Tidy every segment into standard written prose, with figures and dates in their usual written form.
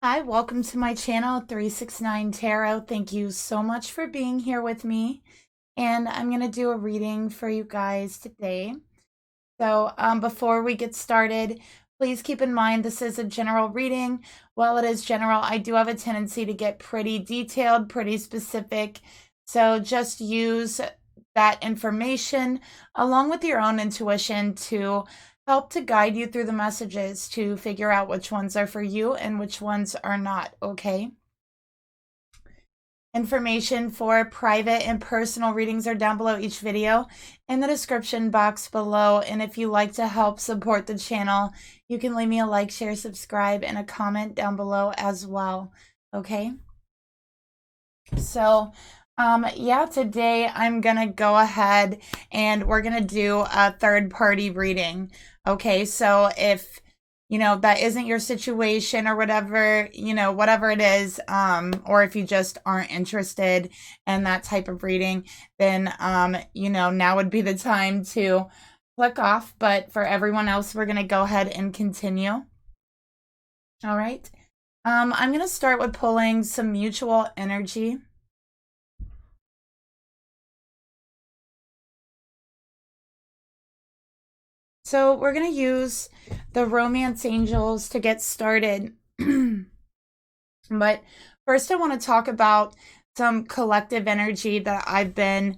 Hi, welcome to my channel, 369 Tarot. Thank you so much for being here with me. And I'm going to do a reading for you guys today. So before we get started, please keep in mind this is a general reading. While it is general, I do have a tendency to get pretty detailed, pretty specific. So just use that information along with your own intuition to help to guide you through the messages to figure out which ones are for you and which ones are not, okay? Information for private and personal readings are down below each video in the description box below. And if you like to help support the channel, you can leave me a like, share, subscribe, and a comment down below as well, okay? So yeah, today I'm gonna go ahead and we're gonna do a third-party reading. Okay, so if that isn't your situation or whatever, whatever it is, or if you just aren't interested in that type of reading, then now would be the time to click off. But for everyone else, we're gonna go ahead and continue. All right. I'm gonna start with pulling some mutual energy. So we're going to use the Romance Angels to get started. But first I want to talk about some collective energy that I've been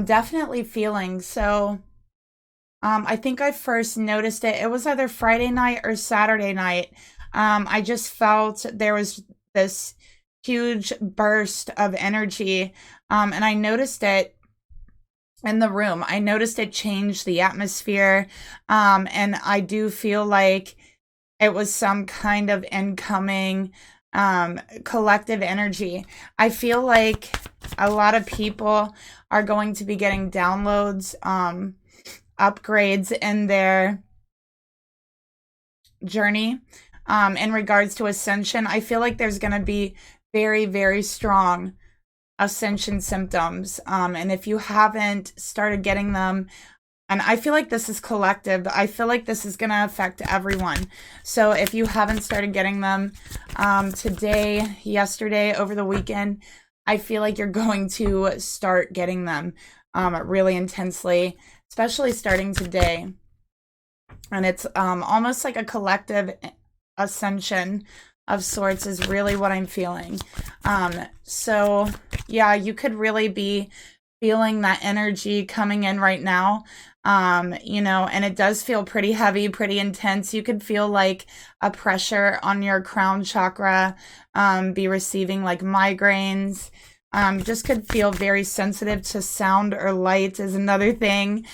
definitely feeling. So I think I first noticed it. It was either Friday night or Saturday night. I just felt there was this huge burst of energy, and I noticed it in the room. I noticed it changed the atmosphere, and I do feel like it was some kind of incoming collective energy. I feel like a lot of people are going to be getting downloads, upgrades in their journey in regards to ascension. I feel like there's going to be very, very strong ascension symptoms, and if you haven't started getting them, and I feel like this is collective, I feel like this is going to affect everyone. So if you haven't started getting them today, yesterday, over the weekend, I feel like you're going to start getting them really intensely, especially starting today. And it's almost like a collective ascension of sorts is really what I'm feeling. So yeah, you could really be feeling that energy coming in right now. And it does feel pretty heavy, pretty intense. You could feel like a pressure on your crown chakra, be receiving like migraines. Just could feel very sensitive to sound or light is another thing.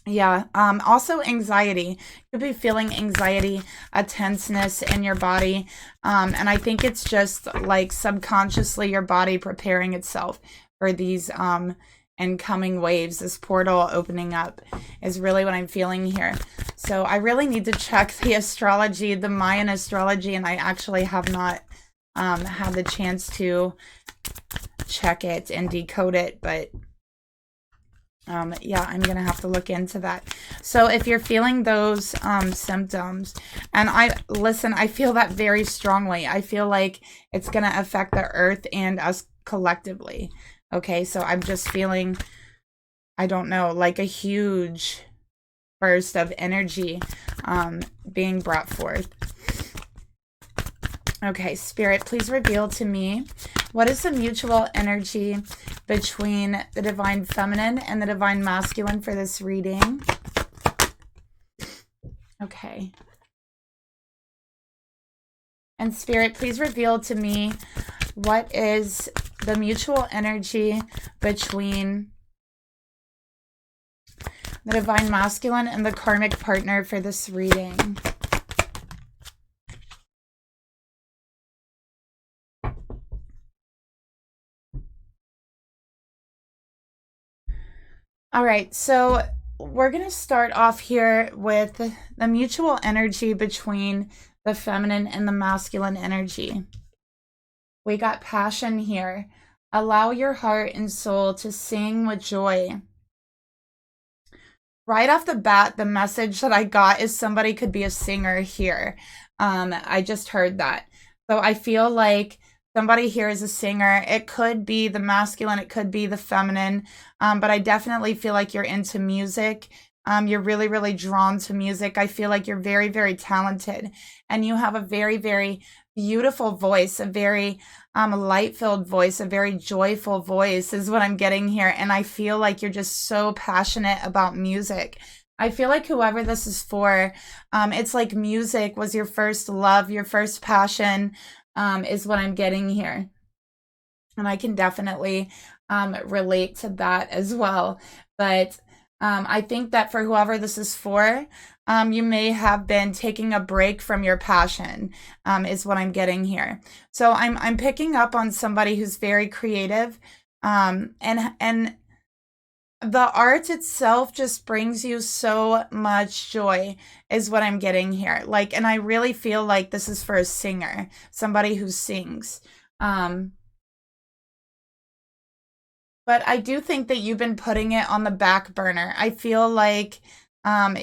Yeah, also anxiety. You could be feeling anxiety, a tenseness in your body. And I think it's just like subconsciously your body preparing itself for these incoming waves. This portal opening up is really what I'm feeling here. So I really need to check the astrology, the Mayan astrology, and I actually have not had the chance to check it and decode it, but yeah, I'm gonna have to look into that. So if you're feeling those symptoms, and I feel that very strongly. I feel like it's gonna affect the earth and us collectively. Okay, so I'm just feeling, I don't know, like a huge burst of energy being brought forth. Okay, Spirit, please reveal to me what is the mutual energy between the Divine Feminine and the Divine Masculine for this reading. Okay. And Spirit, please reveal to me what is the mutual energy between the Divine Masculine and the Karmic Partner for this reading. All right, so we're going to start off here with the mutual energy between the feminine and the masculine energy. We got passion here. Allow your heart and soul to sing with joy. Right off the bat, the message that I got is somebody could be a singer here. I just heard that. So I feel like somebody here is a singer. It could be the masculine, it could be the feminine, but I definitely feel like you're into music. You're really, really drawn to music. I feel like you're very, very talented, and you have a very, very beautiful voice, a very light-filled voice, a very joyful voice is what I'm getting here. And I feel like you're just so passionate about music. I feel like whoever this is for, it's like music was your first love, your first passion, is what I'm getting here. And I can definitely relate to that as well. But I think that for whoever this is for, you may have been taking a break from your passion, is what I'm getting here. So I'm picking up on somebody who's very creative, and the art itself just brings you so much joy, is what I'm getting here. Like, and I really feel like this is for a singer, somebody who sings. But I do think that you've been putting it on the back burner. I feel like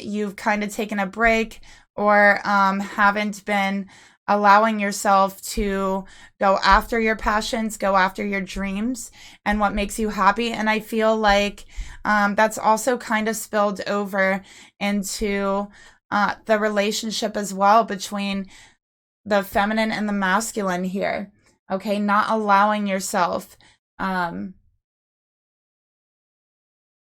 you've kind of taken a break, or haven't been allowing yourself to go after your passions, go after your dreams and what makes you happy. And I feel like that's also kind of spilled over into the relationship as well between the feminine and the masculine here. Okay, not allowing yourself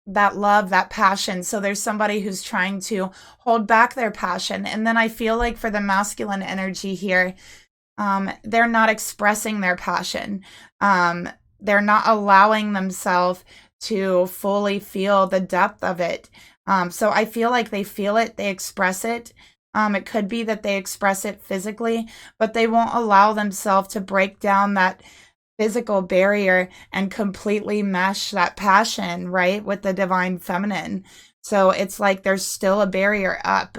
that love, that passion. So there's somebody who's trying to hold back their passion. And then I feel like for the masculine energy here, they're not expressing their passion. They're not allowing themselves to fully feel the depth of it. So I feel like they feel it, they express it. It could be that they express it physically, but they won't allow themselves to break down that physical barrier and completely mesh that passion, right, with the divine feminine. So it's like there's still a barrier up.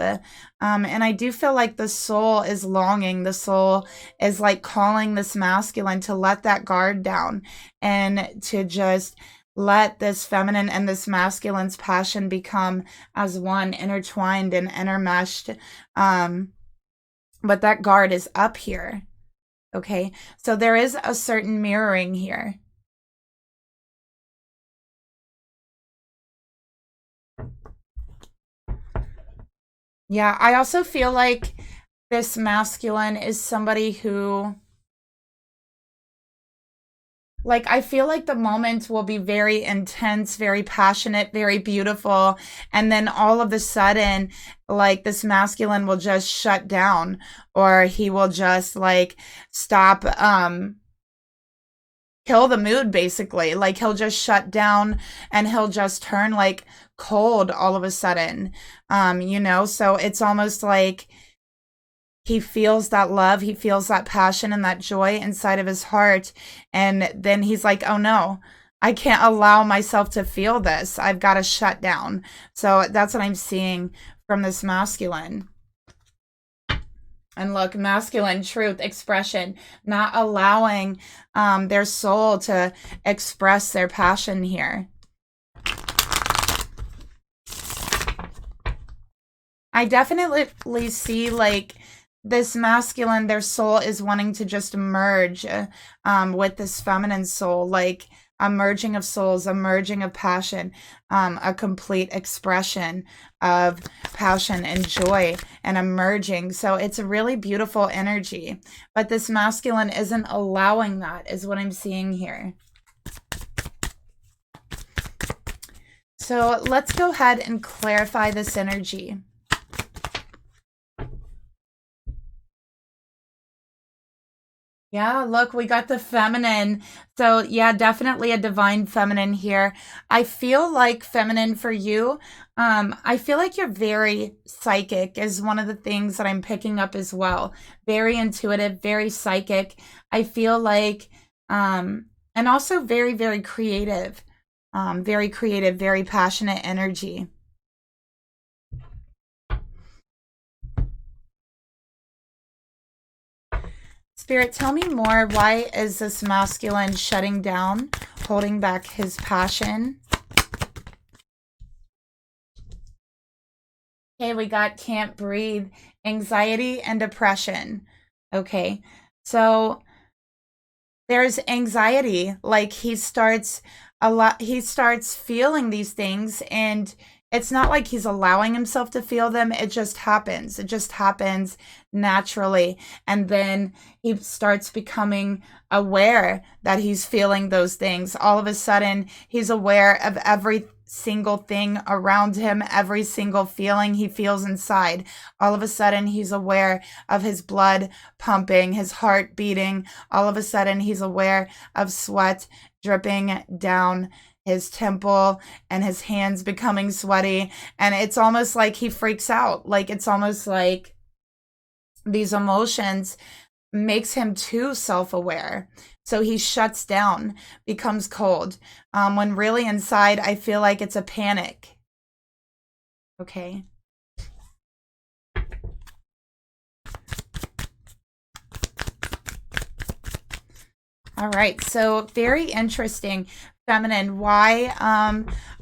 And I do feel like the soul is longing. The soul is like calling this masculine to let that guard down and to just let this feminine and this masculine's passion become as one, intertwined and intermeshed. But that guard is up here. Okay, so there is a certain mirroring here. Yeah, I also feel like this masculine is somebody who, like, I feel like the moment will be very intense, very passionate, very beautiful. And then all of a sudden, like, this masculine will just shut down, or he will just like stop, kill the mood, basically. Like, he'll just shut down and he'll just turn like cold all of a sudden. You know, so it's almost like he feels that love, he feels that passion and that joy inside of his heart. And then he's like, oh no, I can't allow myself to feel this. I've got to shut down. So that's what I'm seeing from this masculine. And look, masculine, truth, expression, not allowing their soul to express their passion here. I definitely see like this masculine, their soul is wanting to just merge with this feminine soul, like a merging of souls, a merging of passion, a complete expression of passion and joy and a merging. So it's a really beautiful energy, but this masculine isn't allowing that, is what I'm seeing here. So let's go ahead and clarify this energy. Yeah, look, we got the feminine. So yeah, definitely a divine feminine here. I feel like feminine for you. I feel like you're very psychic is one of the things that I'm picking up as well. Very intuitive, very psychic. I feel like, and also very, very creative. Very creative, very passionate energy. Spirit, tell me more. Why is this masculine shutting down, holding back his passion? Okay, we got can't breathe, anxiety, and depression. Okay, so there's anxiety, like he starts feeling these things, and it's not like he's allowing himself to feel them. It just happens naturally. And then he starts becoming aware that he's feeling those things. All of a sudden he's aware of every single thing around him, every single feeling he feels inside. All of a sudden he's aware of his blood pumping, his heart beating. All of a sudden he's aware of sweat dripping down his temple and his hands becoming sweaty. And it's almost like he freaks out. Like it's almost like these emotions makes him too self-aware. So he shuts down, becomes cold. When really inside, I feel like it's a panic. Okay. All right. So very interesting. Feminine, why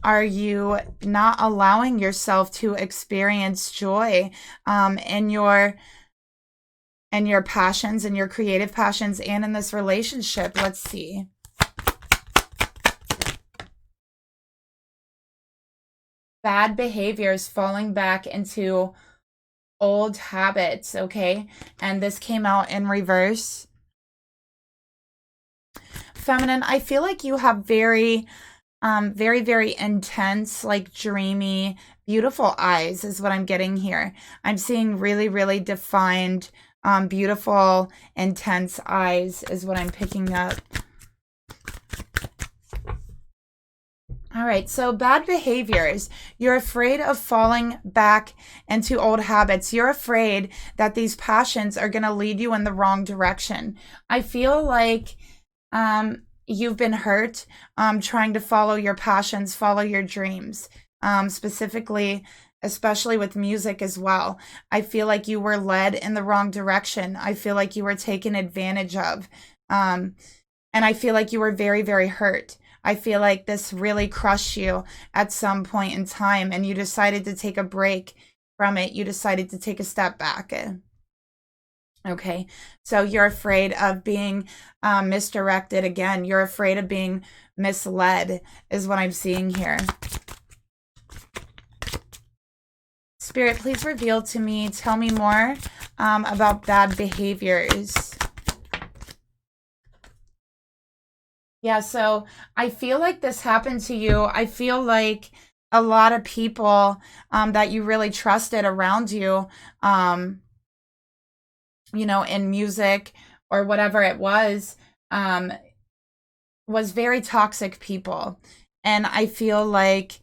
are you not allowing yourself to experience joy in your passions and your creative passions and in this relationship? Let's see. Bad behaviors, falling back into old habits, okay? And this came out in reverse. Feminine, I feel like you have very, very intense, like dreamy, beautiful eyes is what I'm getting here. I'm seeing really, really defined, beautiful, intense eyes is what I'm picking up. All right, so bad behaviors. You're afraid of falling back into old habits. You're afraid that these passions are going to lead you in the wrong direction. I feel like you've been hurt trying to follow your passions, follow your dreams, specifically, especially with music as well. I feel like you were led in the wrong direction. I feel like you were taken advantage of. And I feel like you were very, very hurt. I feel like this really crushed you at some point in time, and you decided to take a break from it. You decided to take a step back. Okay, so you're afraid of being misdirected again. You're afraid of being misled is what I'm seeing here. Spirit, please reveal to me, tell me more about bad behaviors. Yeah, so I feel like this happened to you. I feel like a lot of people that you really trusted around you, you know, in music or whatever it was very toxic people. And I feel like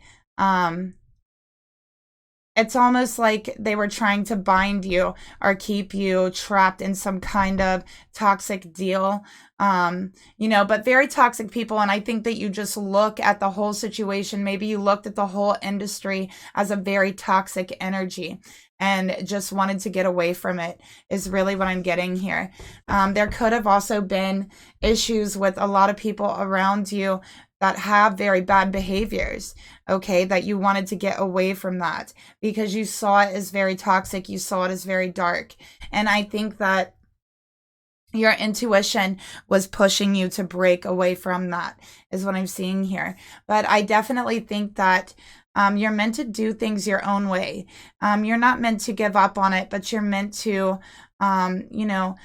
it's almost like they were trying to bind you or keep you trapped in some kind of toxic deal. You know, but very toxic people. And I think that you just look at the whole situation. Maybe you looked at the whole industry as a very toxic energy and just wanted to get away from it is really what I'm getting here. There could have also been issues with a lot of people around you that have very bad behaviors, okay, that you wanted to get away from that because you saw it as very toxic, you saw it as very dark. And I think that your intuition was pushing you to break away from that is what I'm seeing here. But I definitely think that you're meant to do things your own way. You're not meant to give up on it, but you're meant to, you know,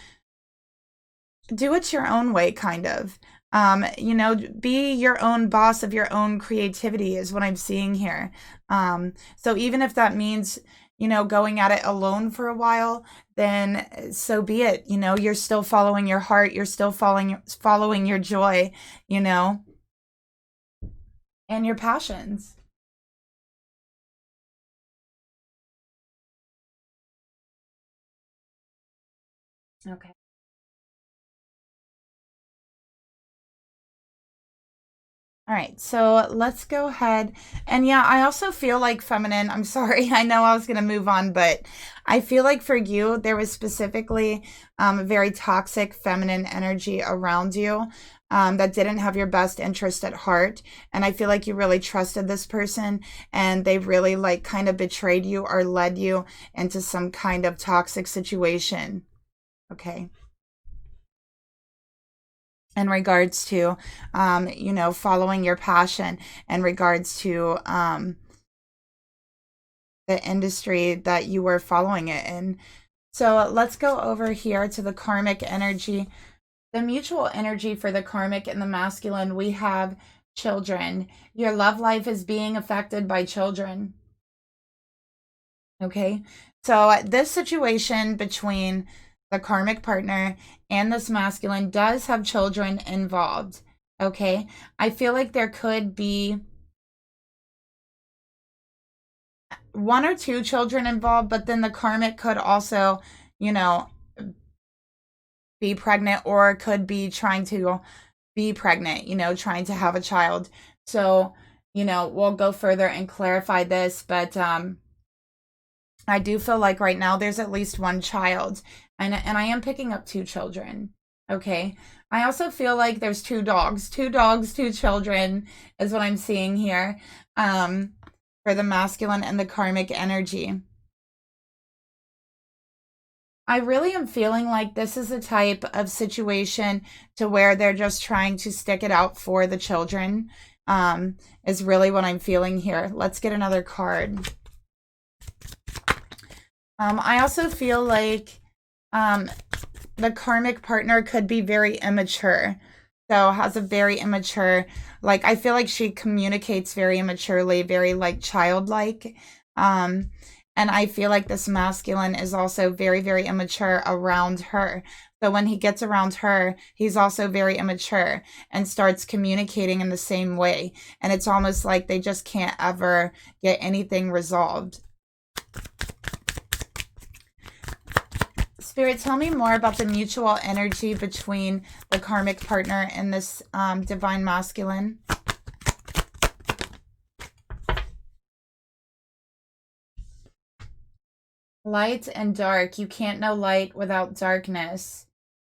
do it your own way, kind of. You know, be your own boss of your own creativity is what I'm seeing here. So even if that means, you know, going at it alone for a while, then so be it. You know, you're still following your heart. You're still following your joy, you know, and your passions. Okay. All right, so let's go ahead. And yeah, I also feel like feminine, I'm sorry, I know I was going to move on, but I feel like for you, there was specifically a very toxic feminine energy around you that didn't have your best interest at heart. And I feel like you really trusted this person and they really like kind of betrayed you or led you into some kind of toxic situation. Okay. In regards to, you know, following your passion, in regards to the industry that you were following it in. So let's go over here to the karmic energy. The mutual energy for the karmic and the masculine, we have children. Your love life is being affected by children. Okay, so this situation between the karmic partner and this masculine does have children involved. Okay, I feel like there could be one or two children involved, but then the karmic could also, you know, be pregnant or could be trying to be pregnant, you know, trying to have a child. So, you know, we'll go further and clarify this, but I do feel like right now there's at least one child, and I am picking up two children. Okay. I also feel like there's two dogs, two children is what I'm seeing here for the masculine and the karmic energy. I really am feeling like this is a type of situation to where they're just trying to stick it out for the children, is really what I'm feeling here. Let's get another card. I also feel like the karmic partner could be very immature. So has a very immature, like, I feel like she communicates very immaturely, very like childlike. And I feel like this masculine is also very, very immature around her. So when he gets around her, he's also very immature and starts communicating in the same way. And it's almost like they just can't ever get anything resolved. Spirit, tell me more about the mutual energy between the karmic partner and this divine masculine. Light and dark. You can't know light without darkness.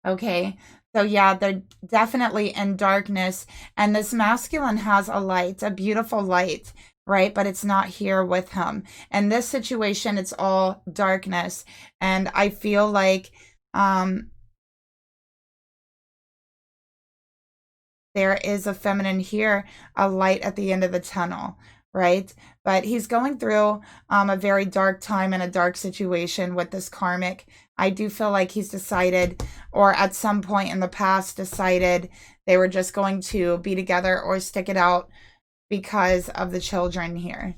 Okay. So yeah, they're definitely in darkness. And this masculine has a light, a beautiful light, right? But it's not here with him. In this situation, it's all darkness. And I feel like there is a feminine here, a light at the end of the tunnel, right? But he's going through a very dark time and a dark situation with this karmic. I do feel like he's decided, or at some point in the past decided, they were just going to be together or stick it out because of the children here.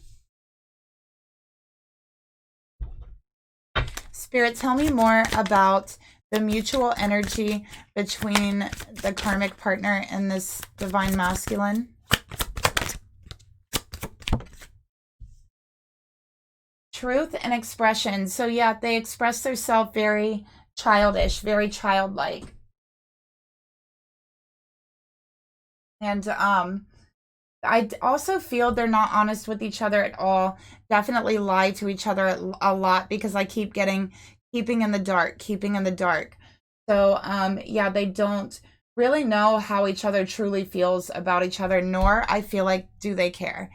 Spirit, tell me more about the mutual energy between the karmic partner and this divine masculine. Truth and expression. So yeah, they express themselves very childish, very childlike. And I also feel they're not honest with each other at all. Definitely lie to each other a lot, because I keep getting keeping in the dark. So yeah, they don't really know how each other truly feels about each other, nor I feel like do they care.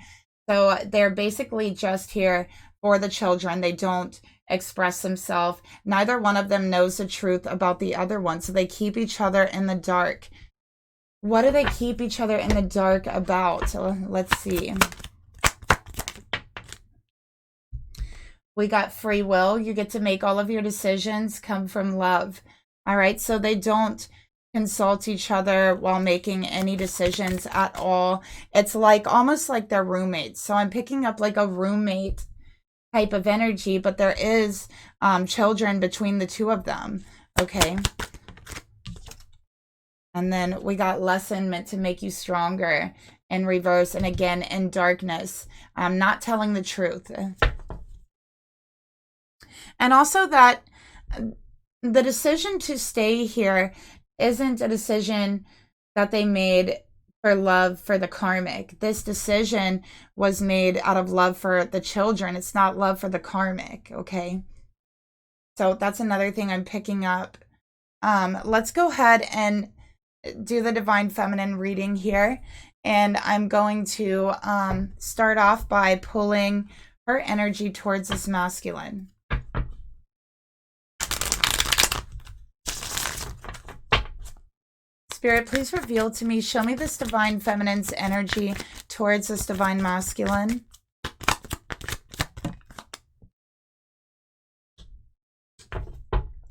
So they're basically just here for the children. They don't express themselves. Neither one of them knows the truth about the other one. So they keep each other in the dark. What do they keep each other in the dark about? So let's see. We got free will. You get to make all of your decisions come from love. All right. So they don't consult each other while making any decisions at all. It's like almost like they're roommates. So I'm picking up like a roommate type of energy, but there is children between the two of them. Okay. And then we got lesson meant to make you stronger in reverse. And again, in darkness, not telling the truth. And also that the decision to stay here isn't a decision that they made for love for the karmic. This decision was made out of love for the children. It's not love for the karmic, okay? So that's another thing I'm picking up. Let's go ahead and do the Divine Feminine reading here. And I'm going to start off by pulling her energy towards this masculine. Spirit, please reveal to me, show me this Divine Feminine's energy towards this Divine Masculine.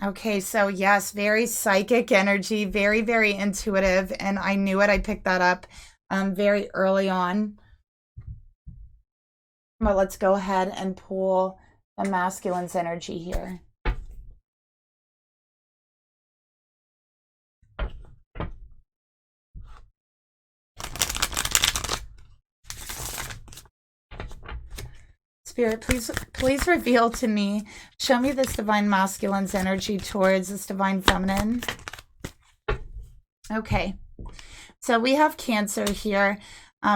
Okay, so yes, very psychic energy, very, very intuitive, and I knew it. I picked that up very early on. But let's go ahead and pull the masculine's energy here. Spirit, please reveal to me, show me this Divine Masculine's energy towards this Divine Feminine. Okay, so we have Cancer here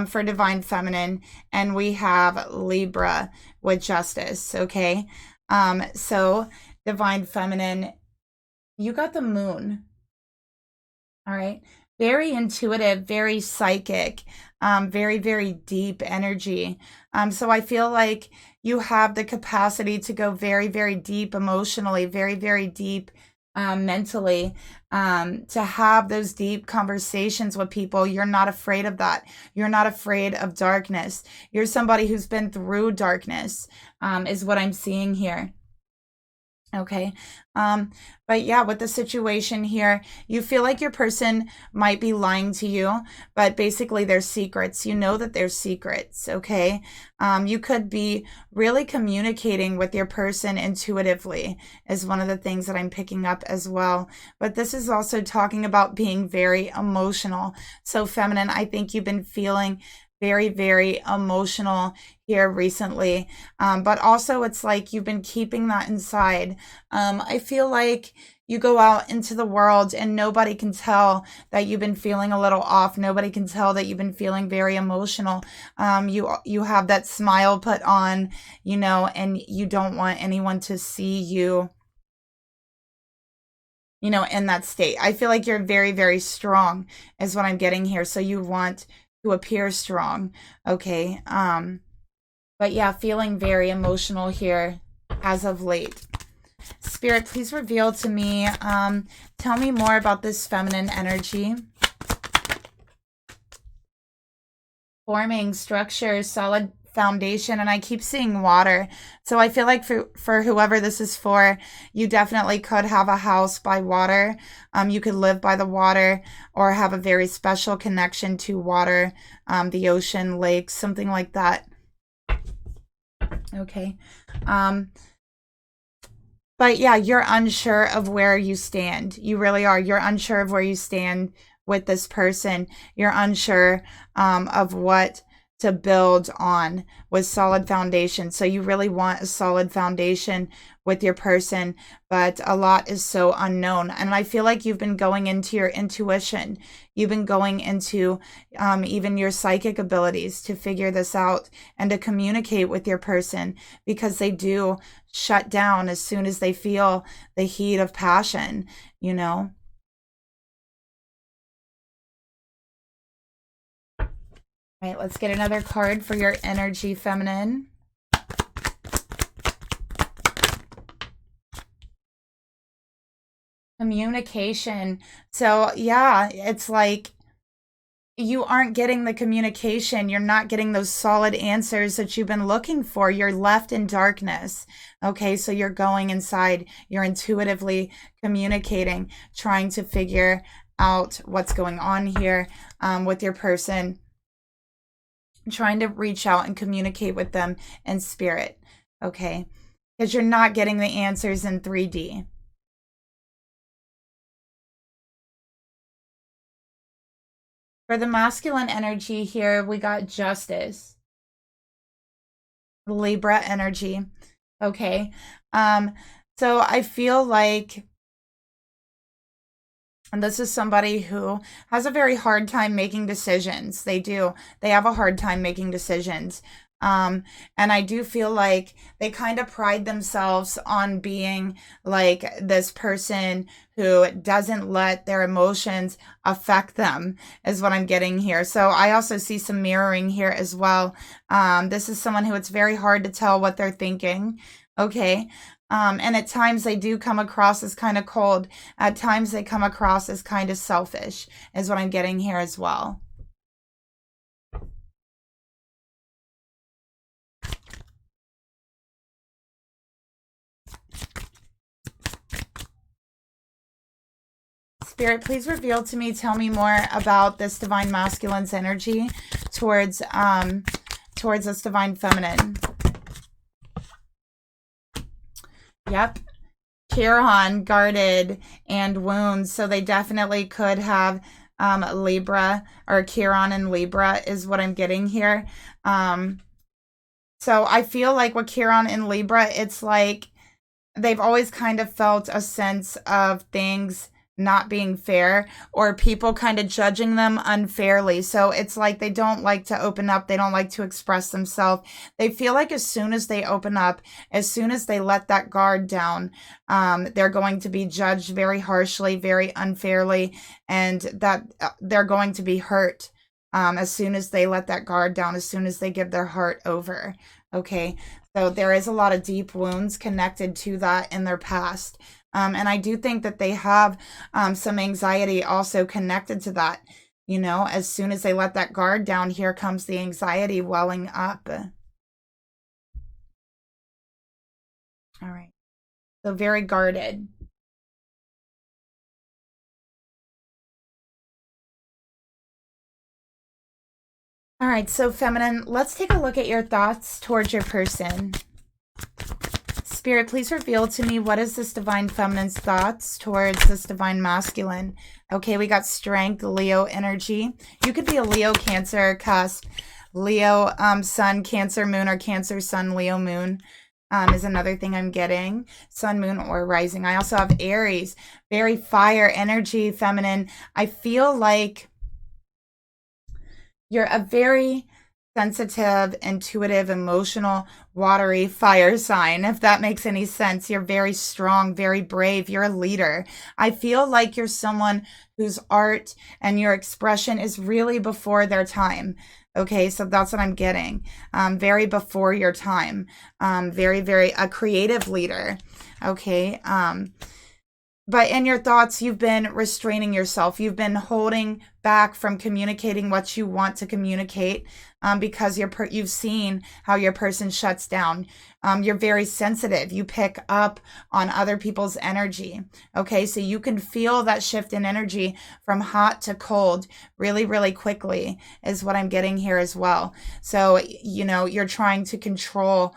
for Divine Feminine, and we have Libra with Justice, okay? So Divine Feminine, you got the Moon, all right? Very intuitive, very psychic, very, very deep energy. So I feel like you have the capacity to go very, very deep emotionally, very, very deep mentally, to have those deep conversations with people. You're not afraid of that. You're not afraid of darkness. You're somebody who's been through darkness, is what I'm seeing here. Okay. But yeah, with the situation here, you feel like your person might be lying to you, but basically they're secrets. You know that they're secrets. Okay. You could be really communicating with your person intuitively is one of the things that I'm picking up as well. But this is also talking about being very emotional. So feminine, I think you've been feeling very, very emotional here recently. But also it's like you've been keeping that inside. I feel like you go out into the world and nobody can tell that you've been feeling a little off. Nobody can tell that you've been feeling very emotional. You have that smile put on, you know, and you don't want anyone to see you, you know, in that state. I feel like you're very, very strong is what I'm getting here. So you want to appear strong. Okay. But yeah, feeling very emotional here as of late. Spirit, please reveal to me, tell me more about this feminine energy. Forming structure, solid foundation, and I keep seeing water. So I feel like for whoever this is for, you definitely could have a house by water. You could live by the water or have a very special connection to water, the ocean, lakes, something like that. Okay. But yeah, you're unsure of where you stand. You really are. You're unsure of where you stand with this person. You're unsure of what to build on with solid foundation. So you really want a solid foundation with your person, but a lot is so unknown. And I feel like you've been going into your intuition. You've been going into even your psychic abilities to figure this out and to communicate with your person, because they do shut down as soon as they feel the heat of passion, you know? All right, let's get another card for your energy, feminine. Communication. So yeah, it's like you aren't getting the communication. You're not getting those solid answers that you've been looking for. You're left in darkness. Okay, so you're going inside. You're intuitively communicating, trying to figure out what's going on here with your person, trying to reach out and communicate with them in spirit. Okay, because you're not getting the answers in 3D. For the masculine energy here, we got Justice. Libra energy. Okay. So I feel like And this is somebody who has a very hard time making decisions. They do. They have a hard time making decisions. And I do feel like they kind of pride themselves on being like this person who doesn't let their emotions affect them, is what I'm getting here. So I also see some mirroring here as well. This is someone who it's very hard to tell what they're thinking. Okay. And at times they do come across as kind of cold. At times they come across as kind of selfish, is what I'm getting here as well. Spirit, please reveal to me, tell me more about this divine masculine's energy towards this divine feminine. Yep. Chiron, guarded, and wounds. So they definitely could have Libra, or Chiron and Libra is what I'm getting here. So I feel like with Chiron and Libra, it's like they've always kind of felt a sense of things not being fair, or people kind of judging them unfairly. So it's like they don't like to open up. They don't like to express themselves. They feel like as soon as they open up, as soon as they let that guard down, they're going to be judged very harshly, very unfairly, and that they're going to be hurt as soon as they let that guard down, as soon as they give their heart over. Okay, so there is a lot of deep wounds connected to that in their past. And I do think that they have some anxiety also connected to that. You know, as soon as they let that guard down, here comes the anxiety welling up. All right. So very guarded. All right. So feminine, let's take a look at your thoughts towards your person. Spirit, please reveal to me, what is this divine feminine's thoughts towards this divine masculine? Okay, we got strength, Leo energy. You could be a Leo, Cancer, cusp, Leo, sun, Cancer, moon, or Cancer, sun, Leo, moon is another thing I'm getting. Sun, moon, or rising. I also have Aries, very fire energy, feminine. I feel like you're a very sensitive, intuitive, emotional, watery fire sign, if that makes any sense. You're very strong, very brave. You're a leader. I feel like you're someone whose art and your expression is really before their time. Okay, so that's what I'm getting. Very before your time. Very, very a creative leader. Okay. But in your thoughts, you've been restraining yourself. You've been holding back from communicating what you want to communicate because you've seen how your person shuts down. You're very sensitive. You pick up on other people's energy. Okay, so you can feel that shift in energy from hot to cold really, really quickly is what I'm getting here as well. So, you know, you're trying to control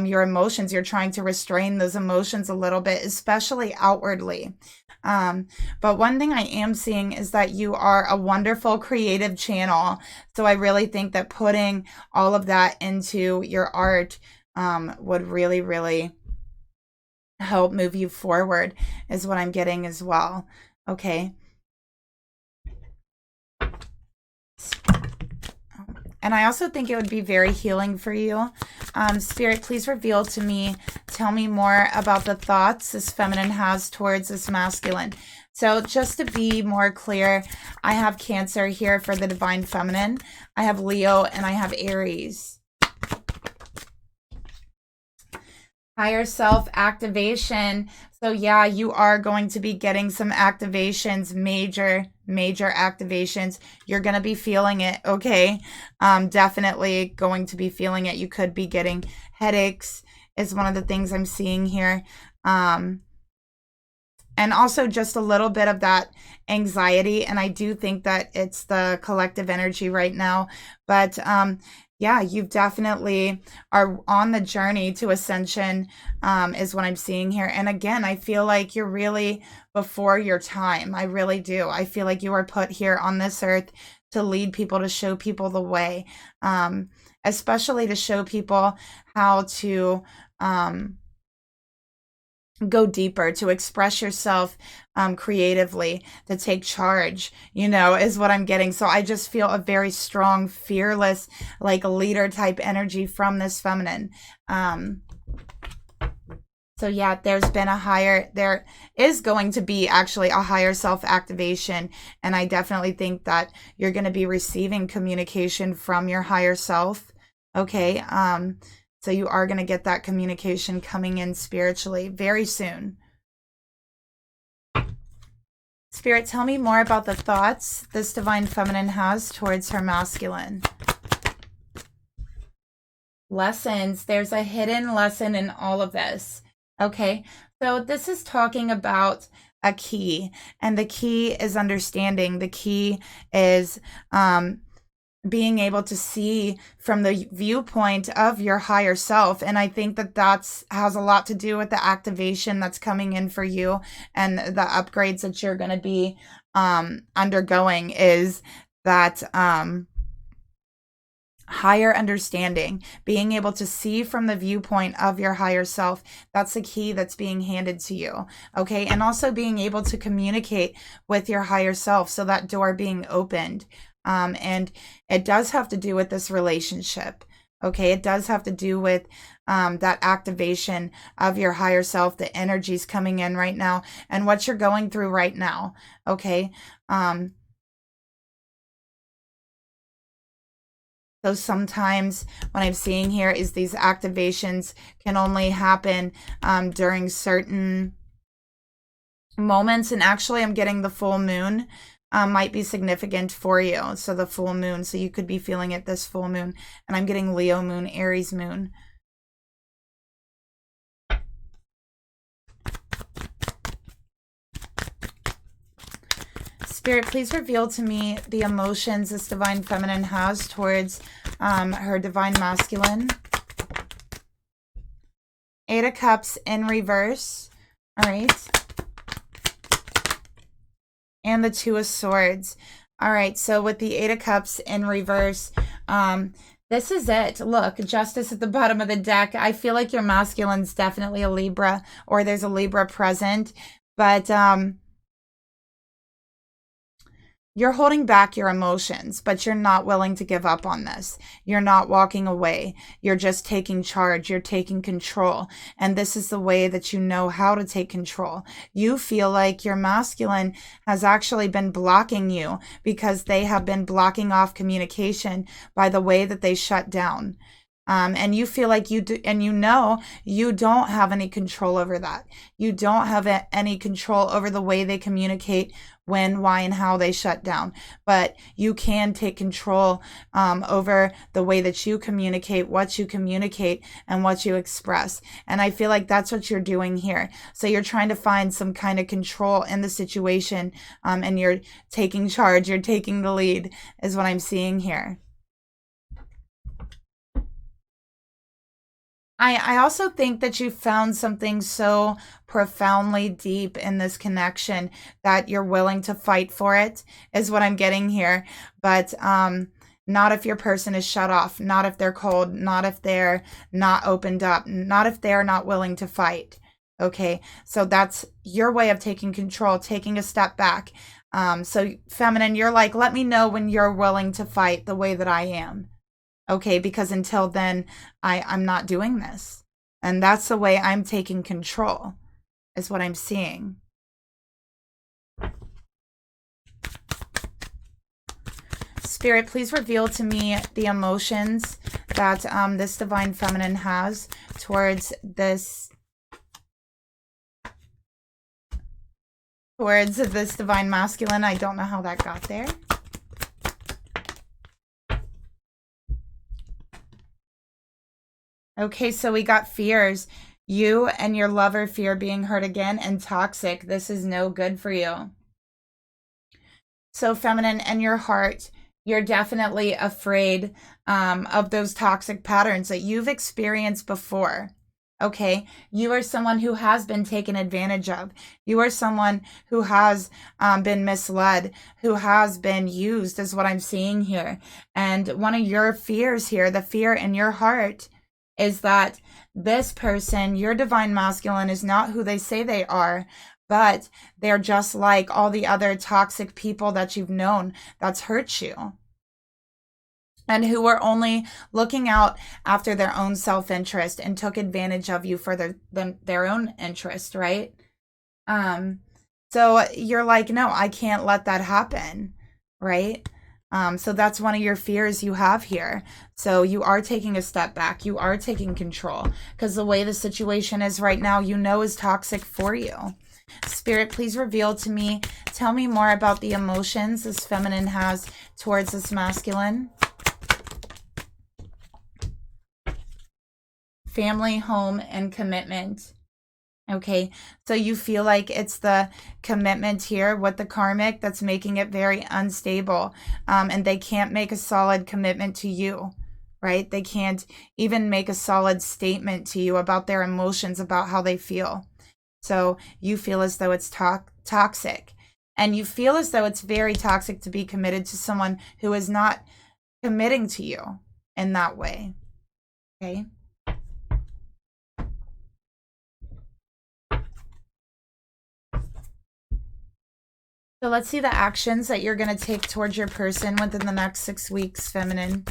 your emotions. You're trying to restrain those emotions a little bit, especially outwardly. But one thing I am seeing is that you are a wonderful creative channel. So I really think that putting all of that into your art would really, really help move you forward is what I'm getting as well. Okay. And I also think it would be very healing for you. Spirit, please reveal to me, tell me more about the thoughts this feminine has towards this masculine. So just to be more clear, I have Cancer here for the divine feminine. I have Leo and I have Aries. Higher self activation. So yeah, you are going to be getting some activations, major activations. You're going to be feeling it, okay? Definitely going to be feeling it. You could be getting headaches is one of the things I'm seeing here. And also just a little bit of that anxiety. And I do think that it's the collective energy right now. But yeah, you definitely are on the journey to ascension is what I'm seeing here. And again, I feel like you're really before your time. I really do. I feel like you are put here on this earth to lead people, to show people the way, especially to show people how to go deeper, to express yourself creatively, to take charge, you know, is what I'm getting. So I just feel a very strong, fearless, like leader type energy from this feminine. So yeah, there is going to be actually a higher self activation. And I definitely think that you're going to be receiving communication from your higher self. Okay. So you are going to get that communication coming in spiritually very soon. Spirit, tell me more about the thoughts this divine feminine has towards her masculine. Lessons. There's a hidden lesson in all of this. Okay, so this is talking about a key, and the key is understanding. The key is being able to see from the viewpoint of your higher self. And I think that has a lot to do with the activation that's coming in for you and the upgrades that you're going to be undergoing, is that higher understanding, being able to see from the viewpoint of your higher self. That's the key that's being handed to you. Okay. And also being able to communicate with your higher self. So that door being opened. And it does have to do with this relationship. Okay. It does have to do with that activation of your higher self, the energies coming in right now and what you're going through right now. Okay. So sometimes what I'm seeing here is these activations can only happen during certain moments. And actually, I'm getting the full moon might be significant for you. So the full moon, so you could be feeling it this full moon. And I'm getting Leo moon, Aries moon. Spirit, please reveal to me the emotions this divine feminine has towards her divine masculine. 8 of Cups in reverse. All right. And the 2 of Swords. All right. So with the 8 of Cups in reverse, this is it. Look, Justice at the bottom of the deck. I feel like your masculine's definitely a Libra, or there's a Libra present. But you're holding back your emotions, but you're not willing to give up on this. You're not walking away. You're just taking charge. You're taking control. And this is the way that you know how to take control. You feel like your masculine has actually been blocking you because they have been blocking off communication by the way that they shut down. And you feel like you do, and you know you don't have any control over that. You don't have any control over the way they communicate, when, why, and how they shut down. But you can take control over the way that you communicate, what you communicate, and what you express. And I feel like that's what you're doing here. So you're trying to find some kind of control in the situation, and you're taking charge. You're taking the lead, is what I'm seeing here. I also think that you found something so profoundly deep in this connection that you're willing to fight for it, is what I'm getting here. But not if your person is shut off, not if they're cold, not if they're not opened up, not if they're not willing to fight. Okay, so that's your way of taking control, taking a step back. So feminine, you're like, let me know when you're willing to fight the way that I am. Okay, because until then, I'm not doing this. And that's the way I'm taking control, is what I'm seeing. Spirit, please reveal to me the emotions that this divine feminine has towards this divine masculine. I don't know how that got there. Okay, so we got fears. You and your lover fear being hurt again, and toxic. This is no good for you. So feminine, and your heart, you're definitely afraid of those toxic patterns that you've experienced before. Okay, you are someone who has been taken advantage of. You are someone who has been misled, who has been used, is what I'm seeing here. And one of your fears here, the fear in your heart, is that this person, your divine masculine, is not who they say they are, but they're just like all the other toxic people that you've known that's hurt you, and who were only looking out after their own self-interest and took advantage of you for their own interest, right? So you're like, no, I can't let that happen, right? So that's one of your fears you have here. So you are taking a step back. You are taking control, because the way the situation is right now, you know, is toxic for you. Spirit, please reveal to me, tell me more about the emotions this feminine has towards this masculine. Family, home, and commitment. Okay, so you feel like it's the commitment here with the karmic that's making it very unstable, and they can't make a solid commitment to you, right? They can't even make a solid statement to you about their emotions, about how they feel. So you feel as though it's toxic, and you feel as though it's very toxic to be committed to someone who is not committing to you in that way, okay? So let's see the actions that you're going to take towards your person within the next 6 weeks, feminine.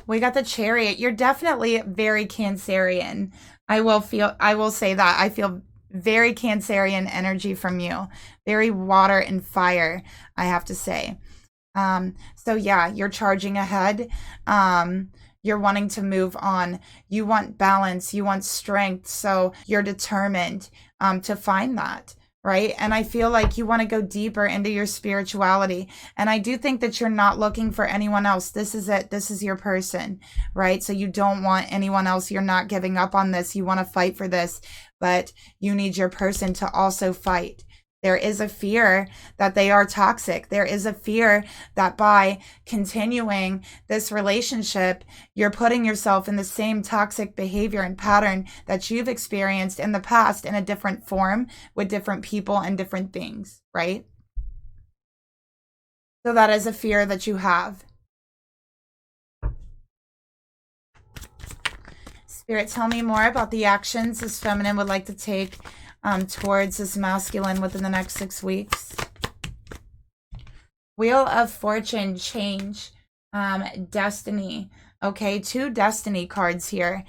We got the Chariot. You're definitely very Cancerian. I will say that. I feel very Cancerian energy from you. Very water and fire, I have to say. So yeah, you're charging ahead. You're wanting to move on. You want balance. You want strength. So you're determined to find that. Right? And I feel like you want to go deeper into your spirituality. And I do think that you're not looking for anyone else. This is it. This is your person, right? So you don't want anyone else. You're not giving up on this. You want to fight for this, but you need your person to also fight. There is a fear that they are toxic. There is a fear that by continuing this relationship, you're putting yourself in the same toxic behavior and pattern that you've experienced in the past in a different form with different people and different things, right? So that is a fear that you have. Spirit, tell me more about the actions this feminine would like to take towards this masculine within the next 6 weeks. Wheel of Fortune, change, destiny. Okay, 2 destiny cards here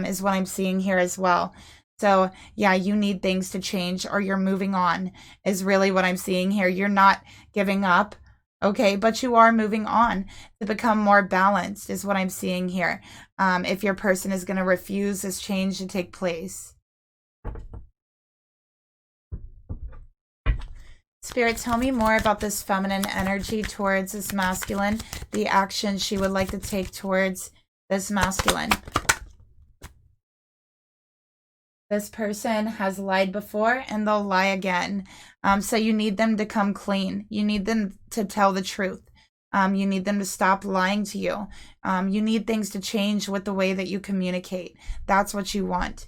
is what I'm seeing here as well. So yeah, you need things to change, or you're moving on is really what I'm seeing here. You're not giving up, okay, but you are moving on to become more balanced is what I'm seeing here. If your person is going to refuse this change to take place. Spirit, tell me more about this feminine energy towards this masculine, the action she would like to take towards this masculine. This person has lied before and they'll lie again. So you need them to come clean. You need them to tell the truth. You need them to stop lying to you. You need things to change with the way that you communicate. That's what you want.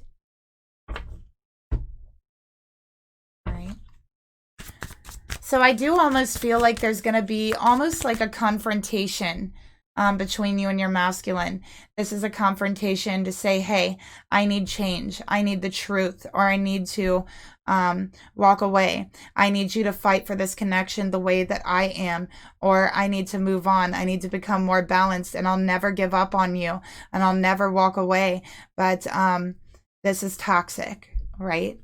So I do almost feel like there's going to be almost like a confrontation between you and your masculine. This is a confrontation to say, hey, I need change. I need the truth, or I need to walk away. I need you to fight for this connection the way that I am, or I need to move on. I need to become more balanced, and I'll never give up on you, and I'll never walk away. But this is toxic, right?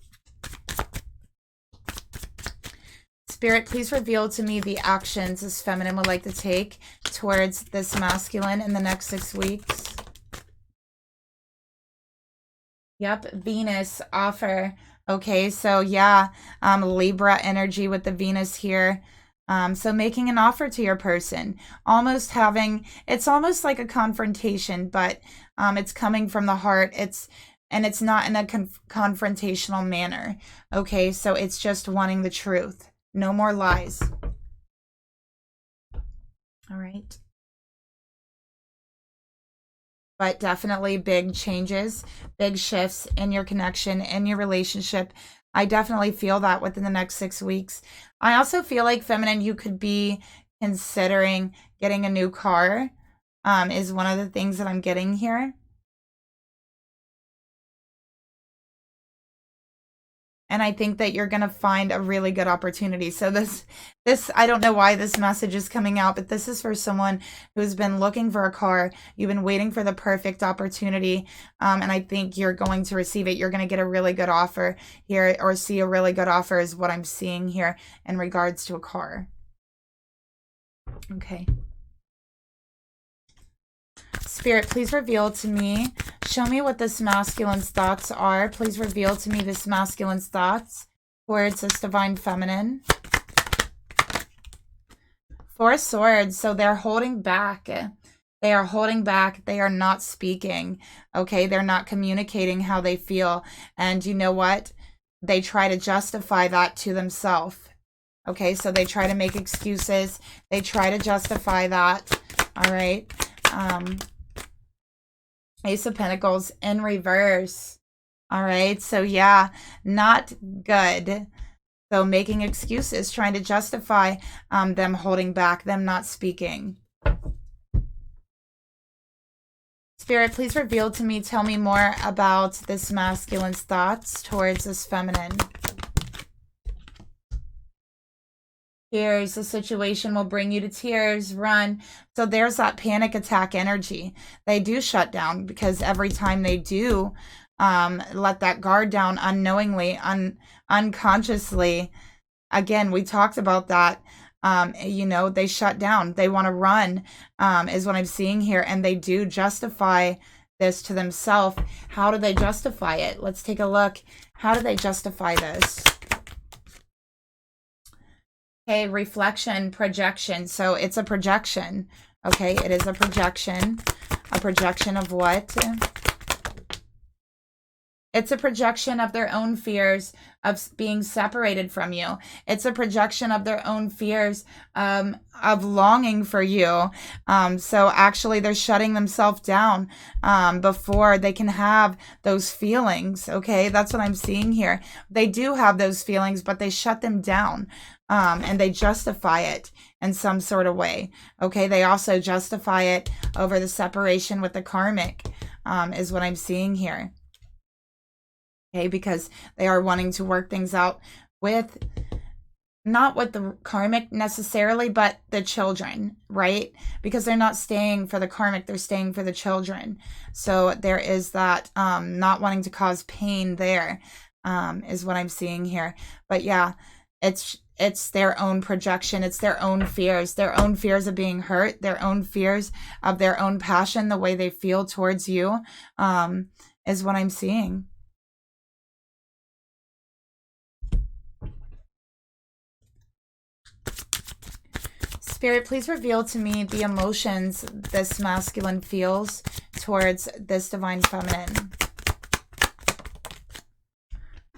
Spirit, please reveal to me the actions this feminine would like to take towards this masculine in the next 6 weeks. Yep, Venus, offer. Okay, so yeah, Libra energy with the Venus here. So making an offer to your person, almost having, it's almost like a confrontation, but it's coming from the heart. And it's not in a confrontational manner. Okay, so it's just wanting the truth. No more lies. All right. But definitely big changes, big shifts in your connection, in your relationship. I definitely feel that within the next 6 weeks. I also feel like, feminine, you could be considering getting a new car. is one of the things that I'm getting here. And I think that you're going to find a really good opportunity. So this, I don't know why this message is coming out, but this is for someone who's been looking for a car. You've been waiting for the perfect opportunity. And I think you're going to receive it. You're going to get a really good offer here, or see a really good offer is what I'm seeing here in regards to a car. Okay. Spirit, please reveal to me. Show me what this masculine's thoughts are. Please reveal to me this masculine's thoughts towards this divine feminine. Four of Swords. So they're holding back. They are holding back. They are not speaking. Okay. They're not communicating how they feel. And you know what? They try to justify that to themselves. Okay. So they try to make excuses. They try to justify that. All right. Ace of Pentacles in reverse. All right. So yeah, not good. So making excuses, trying to justify them holding back, them not speaking. Spirit, please reveal to me, tell me more about this masculine's thoughts towards this feminine. Tears, the situation will bring you to tears, run. So there's that panic attack energy. They do shut down because every time they do let that guard down unknowingly, unconsciously, again, we talked about that, you know, they shut down. They want to run is what I'm seeing here. And they do justify this to themselves. How do they justify it? Let's take a look. How do they justify this? Okay, reflection, projection. So it's a projection. Okay, it is a projection. A projection of what? It's a projection of their own fears of being separated from you. It's a projection of their own fears of longing for you. So actually they're shutting themselves down before they can have those feelings. Okay, that's what I'm seeing here. They do have those feelings, but they shut them down and they justify it in some sort of way. Okay, they also justify it over the separation with the karmic is what I'm seeing here. Okay, because they are wanting to work things out with, not with the karmic necessarily, but the children, right? Because they're not staying for the karmic, they're staying for the children. So there is that not wanting to cause pain there, is what I'm seeing here. But yeah, it's their own projection. It's their own fears of being hurt, their own fears of their own passion, the way they feel towards you, is what I'm seeing. Spirit, please reveal to me the emotions this masculine feels towards this divine feminine.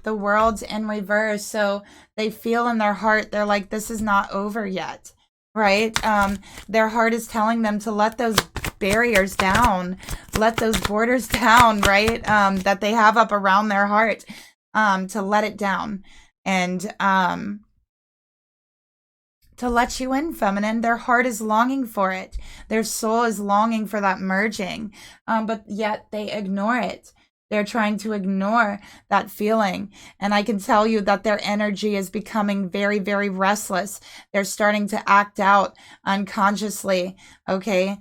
The World's in reverse. So they feel in their heart, they're like, this is not over yet, right? Their heart is telling them to let those barriers down, let those borders down, right? That they have up around their heart, to let it down. And to let you in, feminine. Their heart is longing for it. Their soul is longing for that merging, but yet they ignore it. They're trying to ignore that feeling. And I can tell you that their energy is becoming very, very restless. They're starting to act out unconsciously, okay?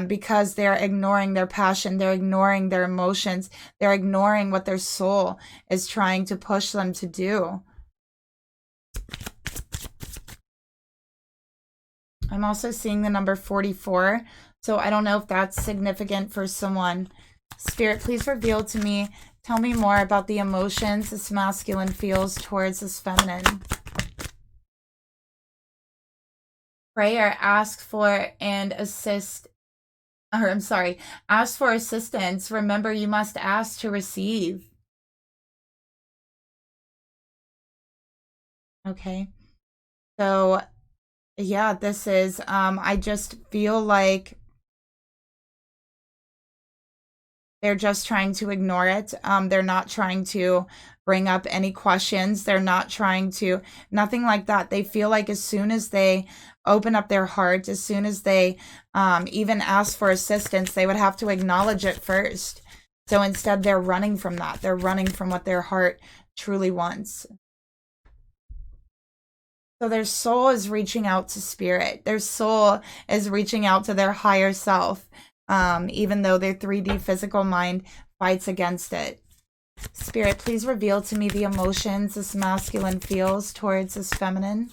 Because they're ignoring their passion. They're ignoring their emotions. They're ignoring what their soul is trying to push them to do. I'm also seeing the number 44. So I don't know if that's significant for someone. Spirit, please reveal to me. Tell me more about the emotions this masculine feels towards this feminine. Pray or ask for and assist. Or I'm sorry, ask for assistance. Remember, you must ask to receive. Okay. So yeah, this is, I just feel like they're just trying to ignore it. They're not trying to bring up any questions. They're not trying to, nothing like that. They feel like as soon as they open up their heart, as soon as they even ask for assistance, they would have to acknowledge it first. So instead, they're running from that. They're running from what their heart truly wants. So their soul is reaching out to spirit. Their soul is reaching out to their higher self, even though their 3D physical mind fights against it. Spirit, please reveal to me the emotions this masculine feels towards this feminine.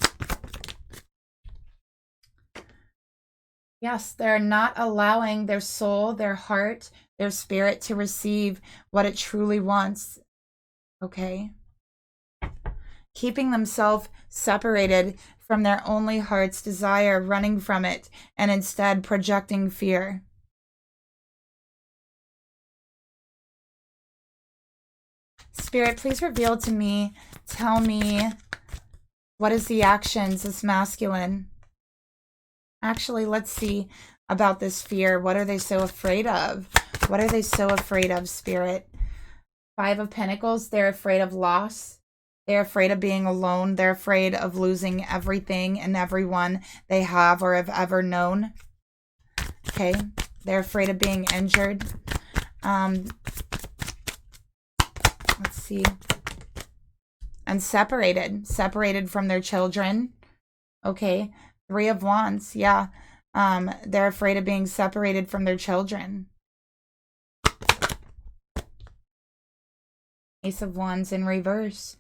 Yes, they're not allowing their soul, their heart, their spirit to receive what it truly wants. Okay? Keeping themselves separated from their only heart's desire, running from it, and instead projecting fear. Spirit, please reveal to me, tell me, what is the actions this masculine? Actually, let's see about this fear. What are they so afraid of? What are they so afraid of, Spirit? 5 of Pentacles, they're afraid of loss. They're afraid of being alone. They're afraid of losing everything and everyone they have or have ever known. Okay, they're afraid of being injured. Let's see. And separated from their children. Okay, 3 of Wands, yeah. They're afraid of being separated from their children. Ace of Wands in reverse.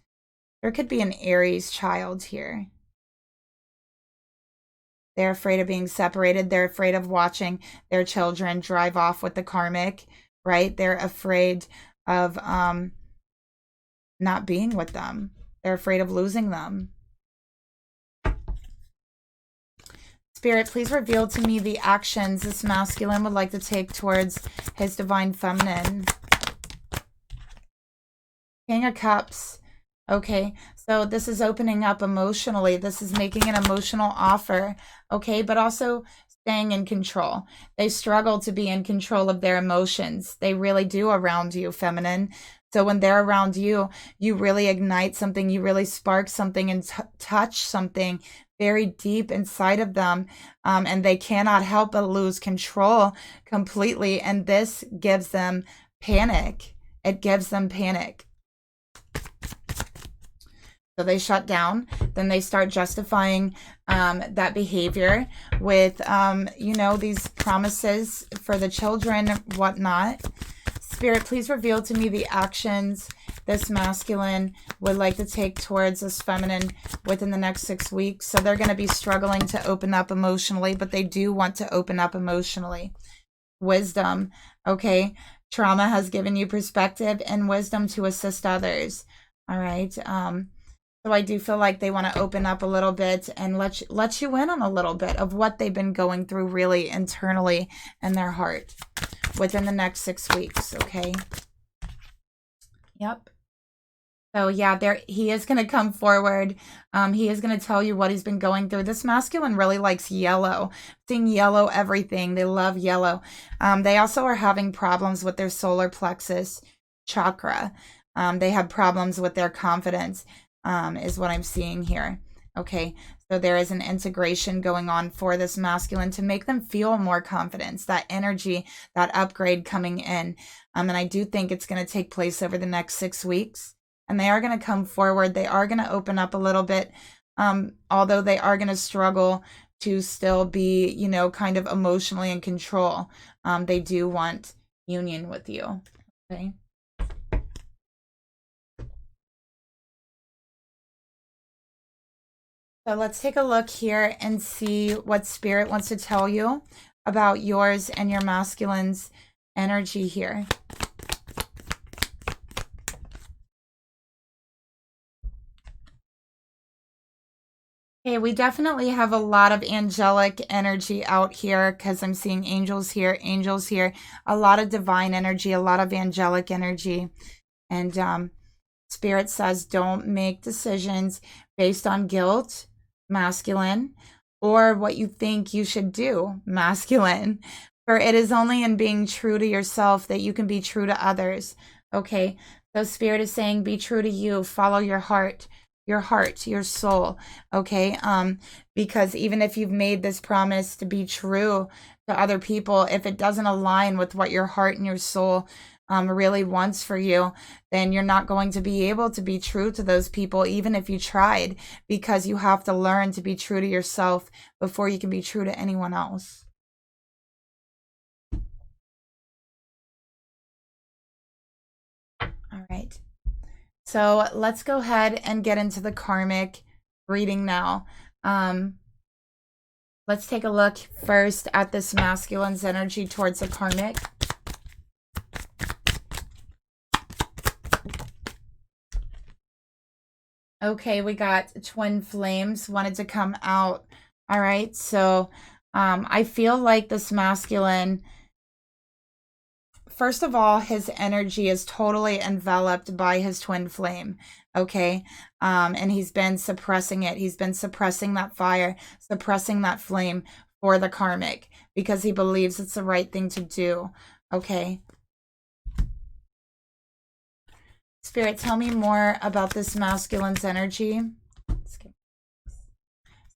There could be an Aries child here. They're afraid of being separated. They're afraid of watching their children drive off with the karmic, right? They're afraid of not being with them. They're afraid of losing them. Spirit, please reveal to me the actions this masculine would like to take towards his divine feminine. King of Cups. Okay, so this is opening up emotionally. This is making an emotional offer, okay, but also staying in control. They struggle to be in control of their emotions. They really do around you, feminine. So when they're around you, you really ignite something, you really spark something and touch something very deep inside of them, and they cannot help but lose control completely, and this gives them panic. It gives them panic. So they shut down, then they start justifying that behavior with, you know, these promises for the children, whatnot. Spirit, please reveal to me the actions this masculine would like to take towards this feminine within the next 6 weeks. So they're going to be struggling to open up emotionally, but they do want to open up emotionally. Wisdom, okay? Trauma has given you perspective and wisdom to assist others. All right. So I do feel like they want to open up a little bit and let you in on a little bit of what they've been going through really internally in their heart within the next 6 weeks, okay? Yep. So yeah, he is going to come forward. He is going to tell you what he's been going through. This masculine really likes yellow. Seeing yellow everything. They love yellow. They also are having problems with their solar plexus chakra. They have problems with their confidence. Is what I'm seeing here. Okay, so there is an integration going on for this masculine to make them feel more confidence, that energy, that upgrade coming in. And I do think it's going to take place over the next 6 weeks. And they are going to come forward. They are going to open up a little bit, although they are going to struggle to still be, you know, kind of emotionally in control. They do want union with you. Okay. So let's take a look here and see what Spirit wants to tell you about yours and your masculine's energy here. Okay, we definitely have a lot of angelic energy out here because I'm seeing angels here, a lot of divine energy, a lot of angelic energy. And Spirit says don't make decisions based on guilt, masculine, or what you think you should do, masculine. For it is only in being true to yourself that you can be true to others. Okay, so Spirit is saying be true to you, follow your heart, your heart, your soul, okay? Because even if you've made this promise to be true to other people, if it doesn't align with what your heart and your soul really wants for you, then you're not going to be able to be true to those people, even if you tried, because you have to learn to be true to yourself before you can be true to anyone else. All right. So let's go ahead and get into the karmic reading now. Let's take a look first at this masculine's energy towards the karmic. Okay, we got twin flames wanted to come out. All right, so I feel like this masculine, first of all, his energy is totally enveloped by his twin flame, okay? And he's been suppressing it. He's been suppressing that fire, suppressing that flame for the karmic because he believes it's the right thing to do, okay? Spirit, tell me more about this masculine's energy.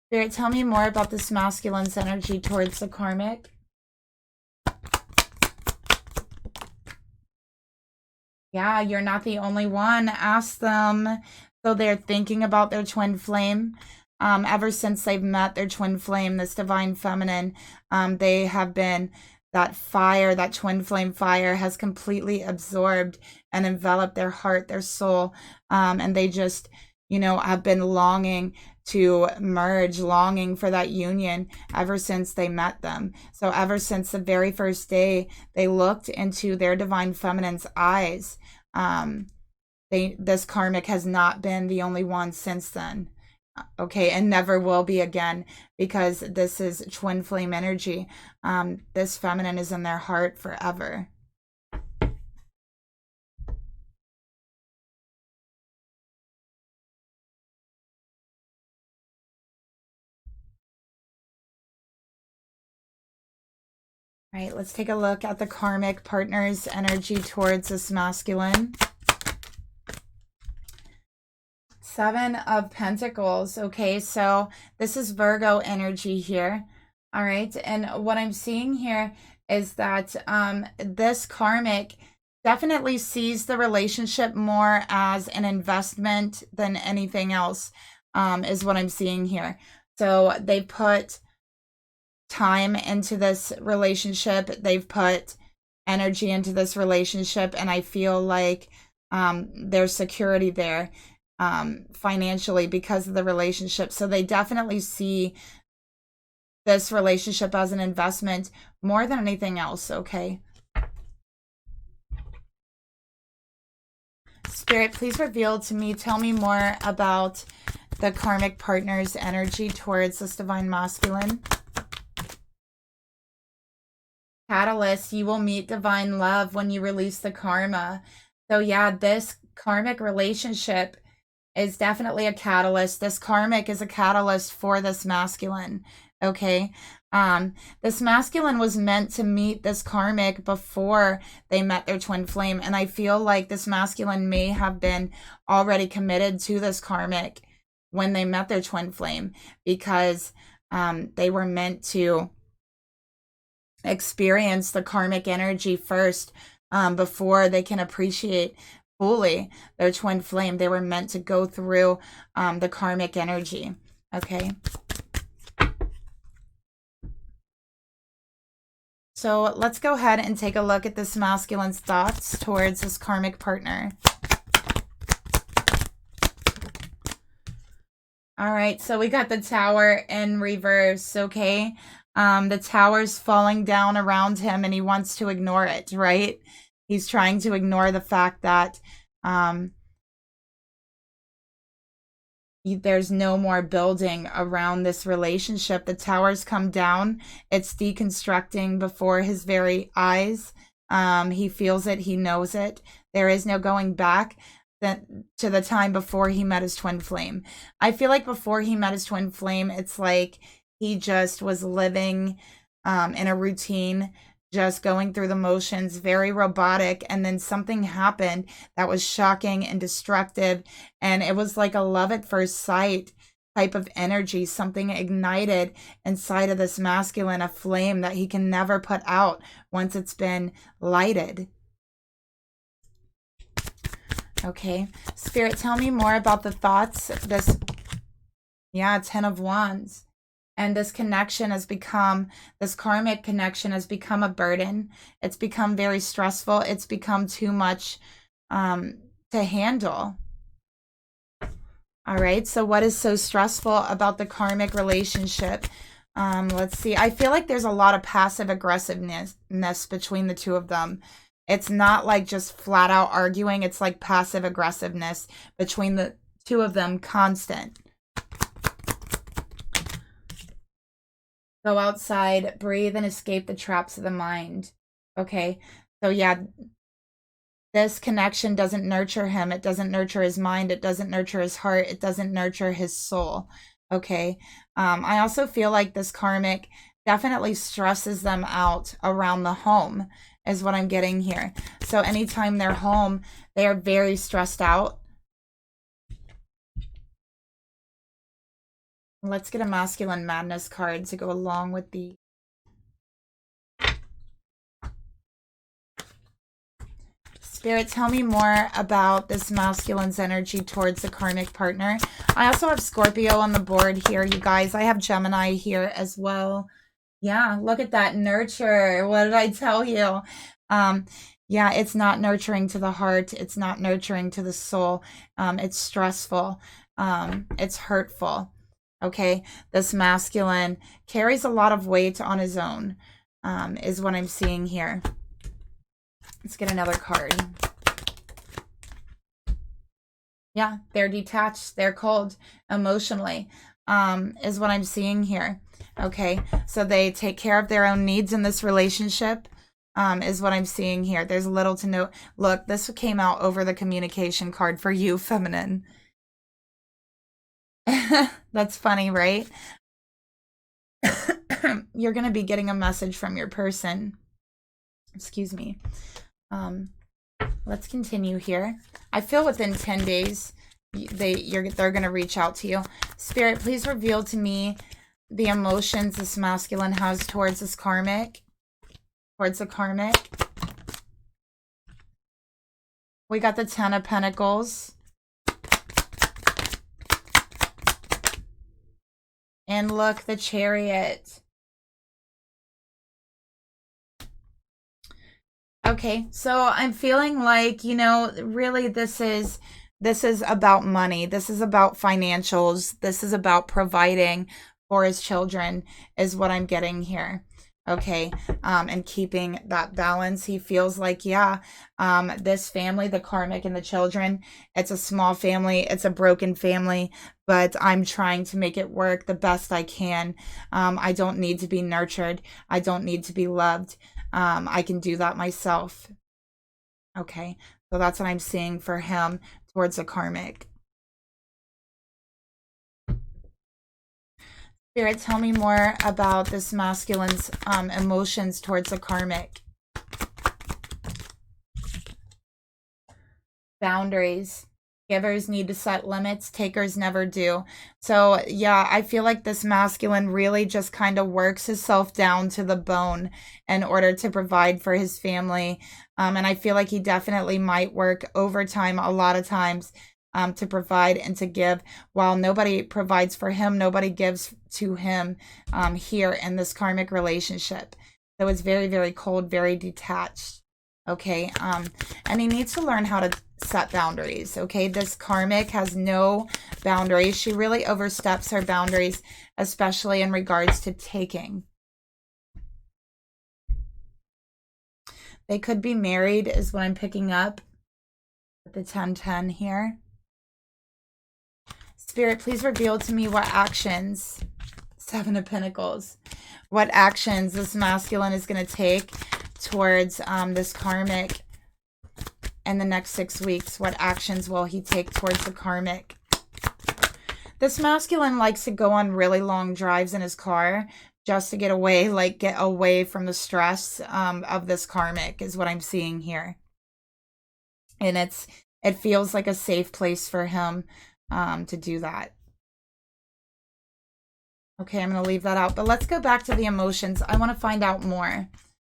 Spirit, tell me more about this masculine's energy towards the karmic. Yeah, you're not the only one. Ask them. So they're thinking about their twin flame. Ever since they've met their twin flame, this divine feminine, they have been, that fire, that twin flame fire has completely absorbed and enveloped their heart, their soul. And they just, you know, have been longing to merge, longing for that union ever since they met them. So ever since the very first day they looked into their divine feminine's eyes, this karmic has not been the only one since then. Okay, and never will be again, because this is twin flame energy. This feminine is in their heart forever. All right, let's take a look at the karmic partner's energy towards this masculine. Seven of Pentacles. Okay, so this is Virgo energy here. All right, and what I'm seeing here is that this karmic definitely sees the relationship more as an investment than anything else, is what I'm seeing here. So they put time into this relationship. They've put energy into this relationship, and I feel like there's security there financially because of the relationship. So they definitely see this relationship as an investment more than anything else, okay? Spirit, please reveal to me, tell me more about the karmic partner's energy towards this divine masculine. Catalyst, you will meet divine love when you release the karma. So yeah, this karmic relationship is definitely a catalyst. This karmic is a catalyst for this masculine, okay? This masculine was meant to meet this karmic before they met their twin flame, and I feel like this masculine may have been already committed to this karmic when they met their twin flame, because they were meant to experience the karmic energy first before they can appreciate fully their twin flame. They were meant to go through the karmic energy, okay? So let's go ahead and take a look at this masculine's thoughts towards this karmic partner. All right, so we got the Tower in reverse, okay? The Tower's falling down around him and he wants to ignore it, right? He's trying to ignore the fact that there's no more building around this relationship. The Tower's come down. It's deconstructing before his very eyes. He feels it. He knows it. There is no going back to the time before he met his twin flame. I feel like before he met his twin flame, it's like he just was living in a routine, just going through the motions, very robotic. And then something happened that was shocking and destructive. And it was like a love at first sight type of energy. Something ignited inside of this masculine, a flame that he can never put out once it's been lighted. Okay, Spirit, tell me more about the thoughts. This, yeah, 10 of Wands. And this connection has become, this karmic connection has become a burden. It's become very stressful. It's become too much to handle. All right, so what is so stressful about the karmic relationship? Let's see. I feel like there's a lot of passive aggressiveness between the two of them. It's not like just flat out arguing. It's like passive aggressiveness between the two of them, constant. Go outside, breathe, and escape the traps of the mind. Okay, so yeah, this connection doesn't nurture him. It doesn't nurture his mind. It doesn't nurture his heart. It doesn't nurture his soul. Okay, I also feel like this karmic definitely stresses them out around the home, is what I'm getting here. So anytime they're home, they are very stressed out. Let's get a masculine madness card to go along with the... Spirit, tell me more about this masculine's energy towards the karmic partner. I also have Scorpio on the board here, you guys. I have Gemini here as well. Yeah, look at that. Nurture. What did I tell you? Yeah, it's not nurturing to the heart. It's not nurturing to the soul. It's stressful. It's hurtful. Okay, this masculine carries a lot of weight on his own, is what I'm seeing here. Let's get another card. Yeah, they're detached. They're cold emotionally, is what I'm seeing here. Okay, so they take care of their own needs in this relationship, is what I'm seeing here. There's little to no... Look, this came out over the communication card for you, feminine. That's funny, right? You're going to be getting a message from your person. Excuse me. Let's continue here. I feel within 10 days they're going to reach out to you. Spirit, please reveal to me the emotions this masculine has towards this karmic. Towards the karmic. We got the 10 of Pentacles. And look, the Chariot. Okay, so I'm feeling like, you know, really this is about money. This is about financials. This is about providing for his children, is what I'm getting here. Okay, and keeping that balance. He feels like, yeah, this family, the karmic and the children, it's a small family, it's a broken family, but I'm trying to make it work the best I can. I don't need to be nurtured. I don't need to be loved. I can do that myself. Okay, so that's what I'm seeing for him towards the karmic. Spirit, tell me more about this masculine's emotions towards the karmic. Boundaries. Givers need to set limits. Takers never do. So, yeah, I feel like this masculine really just kind of works himself down to the bone in order to provide for his family. And I feel like he definitely might work overtime a lot of times to provide and to give. While nobody provides for him, nobody gives to him here in this karmic relationship. So it's very, very cold, very detached. Okay, and he needs to learn how to set boundaries. Okay, this karmic has no boundaries. She really oversteps her boundaries, especially in regards to taking. They could be married, is what I'm picking up with the 10-10 here. Spirit, please reveal to me what actions, 7 of Pentacles, what actions this masculine is going to take towards this karmic in the next 6 weeks. What actions will he take towards the karmic? This masculine likes to go on really long drives in his car just to get away, like get away from the stress of this karmic is what I'm seeing here. And it feels like a safe place for him to do that. Okay, I'm going to leave that out. But let's go back to the emotions. I want to find out more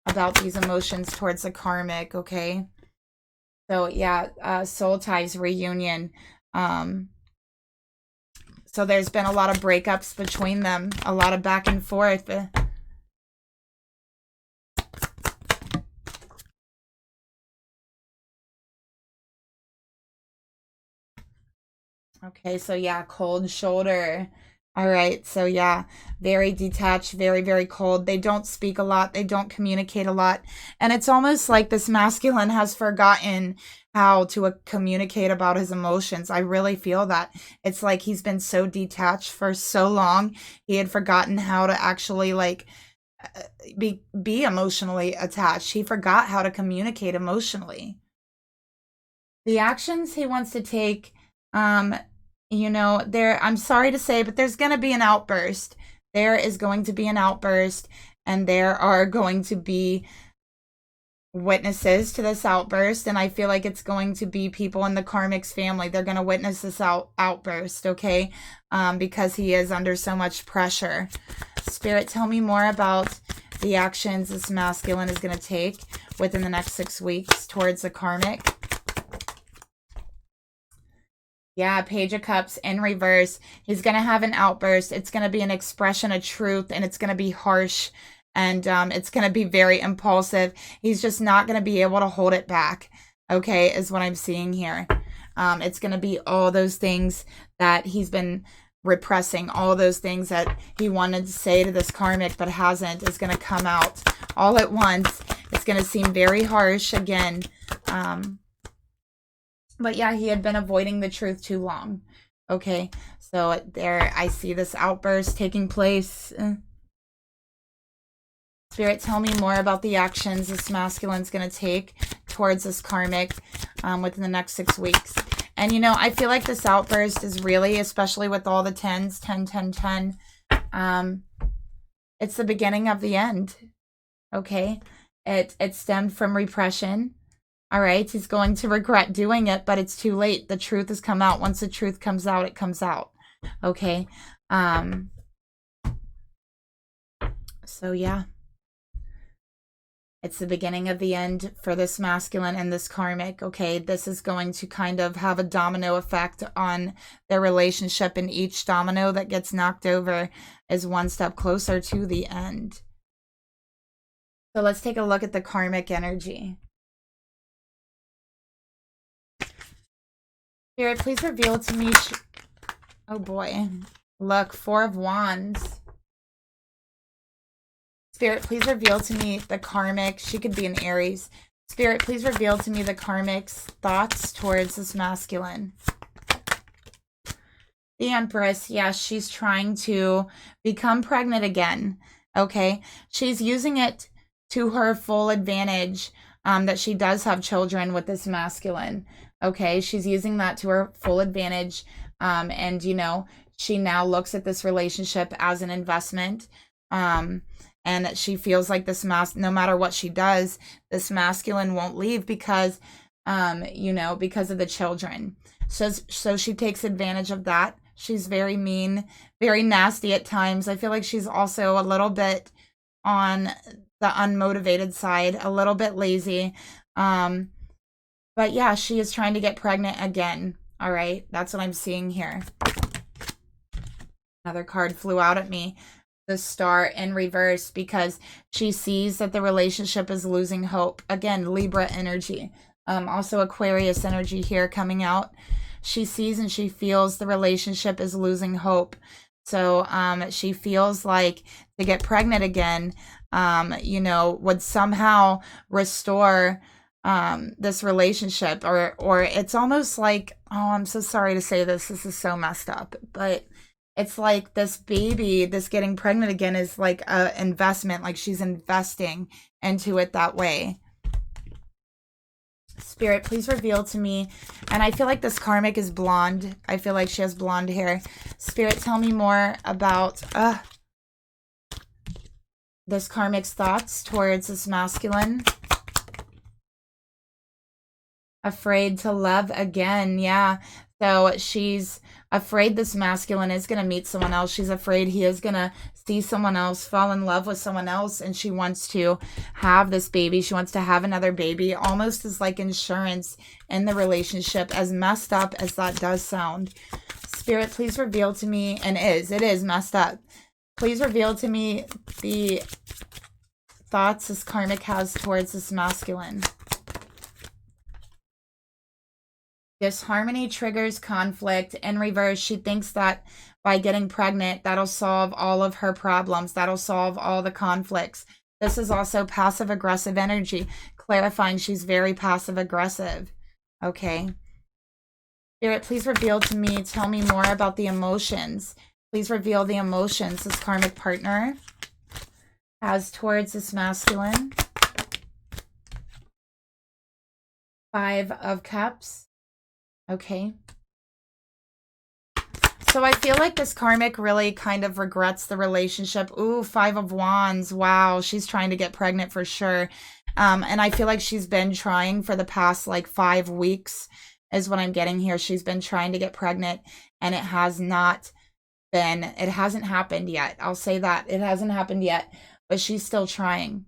about these emotions towards the karmic, okay? So, yeah, soul ties, reunion. So there's been a lot of breakups between them, a lot of back and forth. Okay, so yeah, cold shoulder. All right, so yeah, very detached, very, very cold. They don't speak a lot. They don't communicate a lot. And it's almost like this masculine has forgotten how to communicate about his emotions. I really feel that. It's like he's been so detached for so long. He had forgotten how to actually like be emotionally attached. He forgot how to communicate emotionally. The actions he wants to take, you know, I'm sorry to say, but there's going to be an outburst. There is going to be an outburst, and there are going to be witnesses to this outburst, and I feel like it's going to be people in the karmic's family. They're going to witness this outburst, okay? Because he is under so much pressure. Spirit, tell me more about the actions this masculine is going to take within the next 6 weeks towards the karmic. Yeah, Page of Cups in reverse. He's going to have an outburst. It's going to be an expression of truth, and it's going to be harsh, and it's going to be very impulsive. He's just not going to be able to hold it back, okay, is what I'm seeing here. It's going to be all those things that he's been repressing, all those things that he wanted to say to this karmic but hasn't, is going to come out all at once. It's going to seem very harsh again. But yeah, he had been avoiding the truth too long. Okay, so there I see this outburst taking place. Spirit, tell me more about the actions this masculine's going to take towards this karmic within the next 6 weeks. And, you know, I feel like this outburst is really, especially with all the 10s, 10, 10, 10, it's the beginning of the end. Okay, it stemmed from repression. All right, he's going to regret doing it, but it's too late. The truth has come out. Once the truth comes out, it comes out. Okay. So yeah. It's the beginning of the end for this masculine and this karmic, okay? This is going to kind of have a domino effect on their relationship, and each domino that gets knocked over is one step closer to the end. So let's take a look at the karmic energy. Spirit, please reveal to me... Oh boy. Look, 4 of Wands. Spirit, please reveal to me the karmic. She could be an Aries. Spirit, please reveal to me the karmic's thoughts towards this masculine. The Empress, yes, she's trying to become pregnant again. Okay? She's using it to her full advantage, that she does have children with this masculine. Okay, she's using that to her full advantage. And, you know, she now looks at this relationship as an investment. And she feels like this no matter what she does, this masculine won't leave because, you know, because of the children. So she takes advantage of that. She's very mean, very nasty at times. I feel like she's also a little bit on the unmotivated side, a little bit lazy. But yeah, she is trying to get pregnant again. All right, that's what I'm seeing here. Another card flew out at me. The Star in reverse, because she sees that the relationship is losing hope. Again, Libra energy. Also Aquarius energy here coming out. She sees and she feels the relationship is losing hope. So she feels like to get pregnant again, you know, would somehow restore this relationship, or it's almost like, oh, I'm so sorry to say this is so messed up, but it's like this baby, this getting pregnant again is like a investment, like she's investing into it that way. Spirit, please reveal to me, and I feel like this karmic is blonde. I feel like she has blonde hair. Spirit, tell me more about this karmic's thoughts towards this masculine. Afraid to love again. Yeah. So she's afraid this masculine is going to meet someone else. She's afraid he is going to see someone else, fall in love with someone else, and she wants to have this baby. She wants to have another baby, almost as like insurance in the relationship, as messed up as that does sound. Spirit, please reveal to me, and it is messed up. Please reveal to me the thoughts this karmic has towards this masculine. Disharmony triggers conflict. In reverse, she thinks that by getting pregnant, that'll solve all of her problems. That'll solve all the conflicts. This is also passive-aggressive energy, clarifying she's very passive-aggressive. Okay. Spirit, please reveal to me, tell me more about the emotions. Please reveal the emotions this karmic partner has towards this masculine. 5 of Cups. Okay. So I feel like this karmic really kind of regrets the relationship. Ooh, 5 of Wands. Wow, she's trying to get pregnant for sure. And I feel like she's been trying for the past like 5 weeks is what I'm getting here. She's been trying to get pregnant and it hasn't happened yet. I'll say that. It hasn't happened yet, but she's still trying.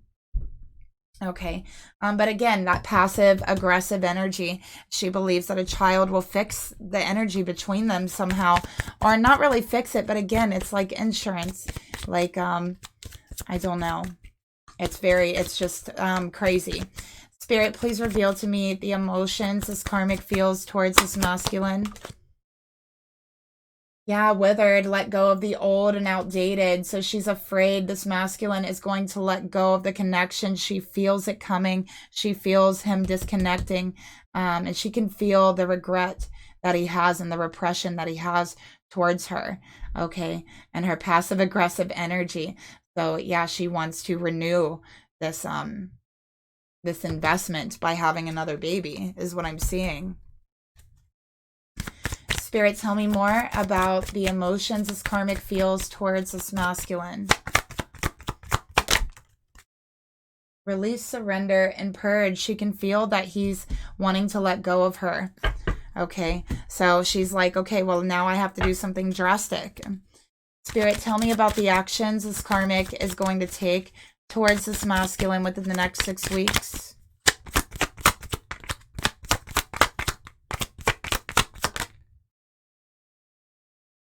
Okay. But again, that passive aggressive energy, she believes that a child will fix the energy between them somehow, or not really fix it. But again, it's like insurance. Like, I don't know. It's just crazy. Spirit, please reveal to me the emotions this karmic feels towards this masculine. Yeah, withered, let go of the old and outdated. So she's afraid this masculine is going to let go of the connection. She feels it coming. She feels him disconnecting. And she can feel the regret that he has and the repression that he has towards her. Okay. And her passive aggressive energy. So yeah, she wants to renew this, this investment by having another baby is what I'm seeing. Spirit, tell me more about the emotions this karmic feels towards this masculine. Release, surrender, and purge. She can feel that he's wanting to let go of her. Okay, so she's like, okay, well, now I have to do something drastic. Spirit, tell me about the actions this karmic is going to take towards this masculine within the next 6 weeks.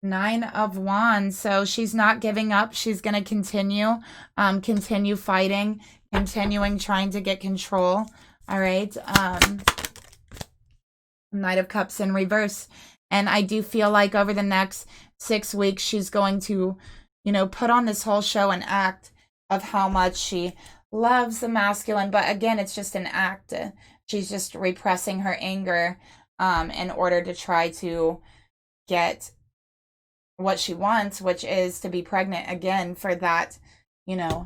9 of Wands. So she's not giving up. She's going to continue fighting, continuing trying to get control. All right. Knight of Cups in reverse. And I do feel like over the next 6 weeks, she's going to, you know, put on this whole show and act of how much she loves the masculine. But again, it's just an act. She's just repressing her anger in order to try to get what she wants, which is to be pregnant again for that, you know,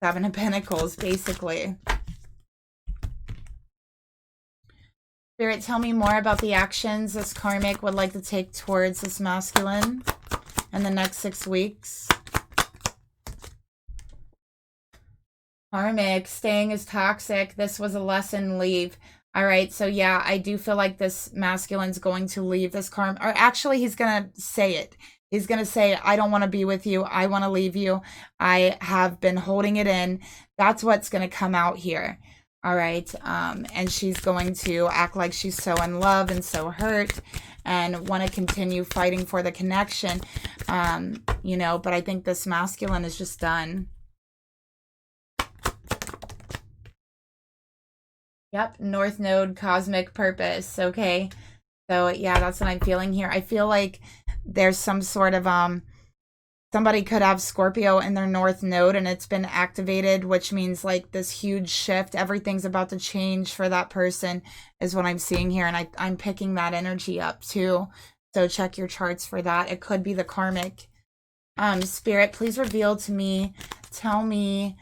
7 of Pentacles, basically. Spirit, tell me more about the actions this karmic would like to take towards this masculine in the next 6 weeks. Karmic, staying is toxic. This was a lesson, leave. All right, so yeah, I do feel like this masculine's going to leave this karma, or actually he's going to say it. He's going to say, I don't want to be with you. I want to leave you. I have been holding it in. That's what's going to come out here. All right, and she's going to act like she's so in love and so hurt and want to continue fighting for the connection, you know, but I think this masculine is just done. Yep, North Node, cosmic purpose. Okay, so yeah, that's what I'm feeling here. I feel like there's some sort of somebody could have Scorpio in their North Node and it's been activated, which means like this huge shift. Everything's about to change for that person is what I'm seeing here, and I'm picking that energy up too. So check your charts for that. It could be the karmic. Spirit, please reveal to me. Tell me.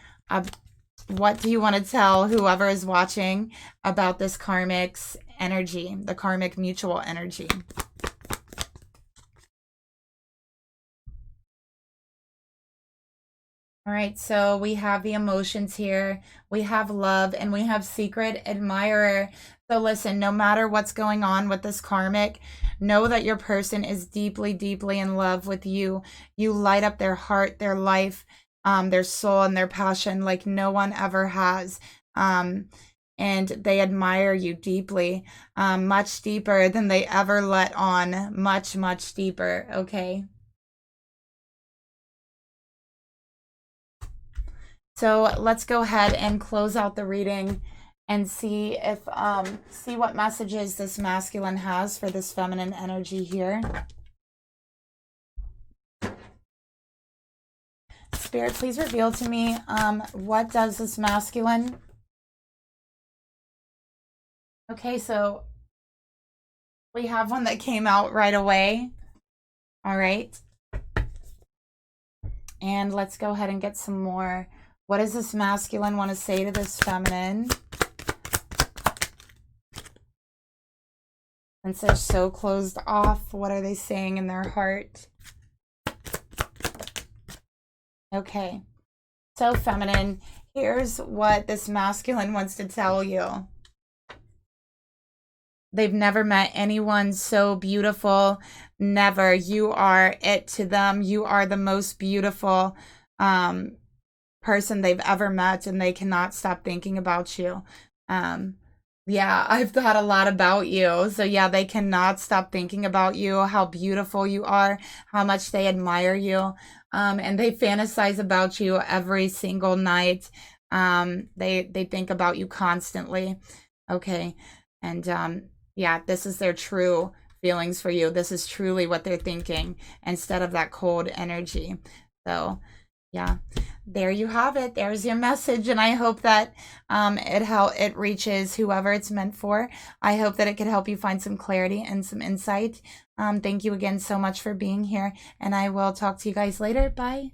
What do you want to tell whoever is watching about this karmic's energy, the karmic mutual energy? All right, so we have the emotions here, we have love, and we have secret admirer. So listen, no matter what's going on with this karmic, know that your person is deeply, deeply in love with you. You light up their heart, their life, their soul, and their passion like no one ever has. And they admire you deeply, much deeper than they ever let on, much, much deeper, okay? So let's go ahead and close out the reading and see if see what messages this masculine has for this feminine energy here. Spirit, please reveal to me what does this masculine. Okay, so we have one that came out right away. All right. And let's go ahead and get some more. What does this masculine want to say to this feminine? Since they're so closed off, what are they saying in their heart? Okay. So feminine, here's what this masculine wants to tell you. They've never met anyone so beautiful. Never. You are it to them. You are the most beautiful person they've ever met, and they cannot stop thinking about you. Yeah, I've thought a lot about you. So yeah, they cannot stop thinking about you, how beautiful you are, how much they admire you. And they fantasize about you every single night. They think about you constantly. Okay. And yeah, this is their true feelings for you. This is truly what they're thinking instead of that cold energy. So yeah, there you have it. There's your message, and I hope that it reaches whoever it's meant for. I hope that it could help you find some clarity and some insight. Thank you again so much for being here, and I will talk to you guys later. Bye.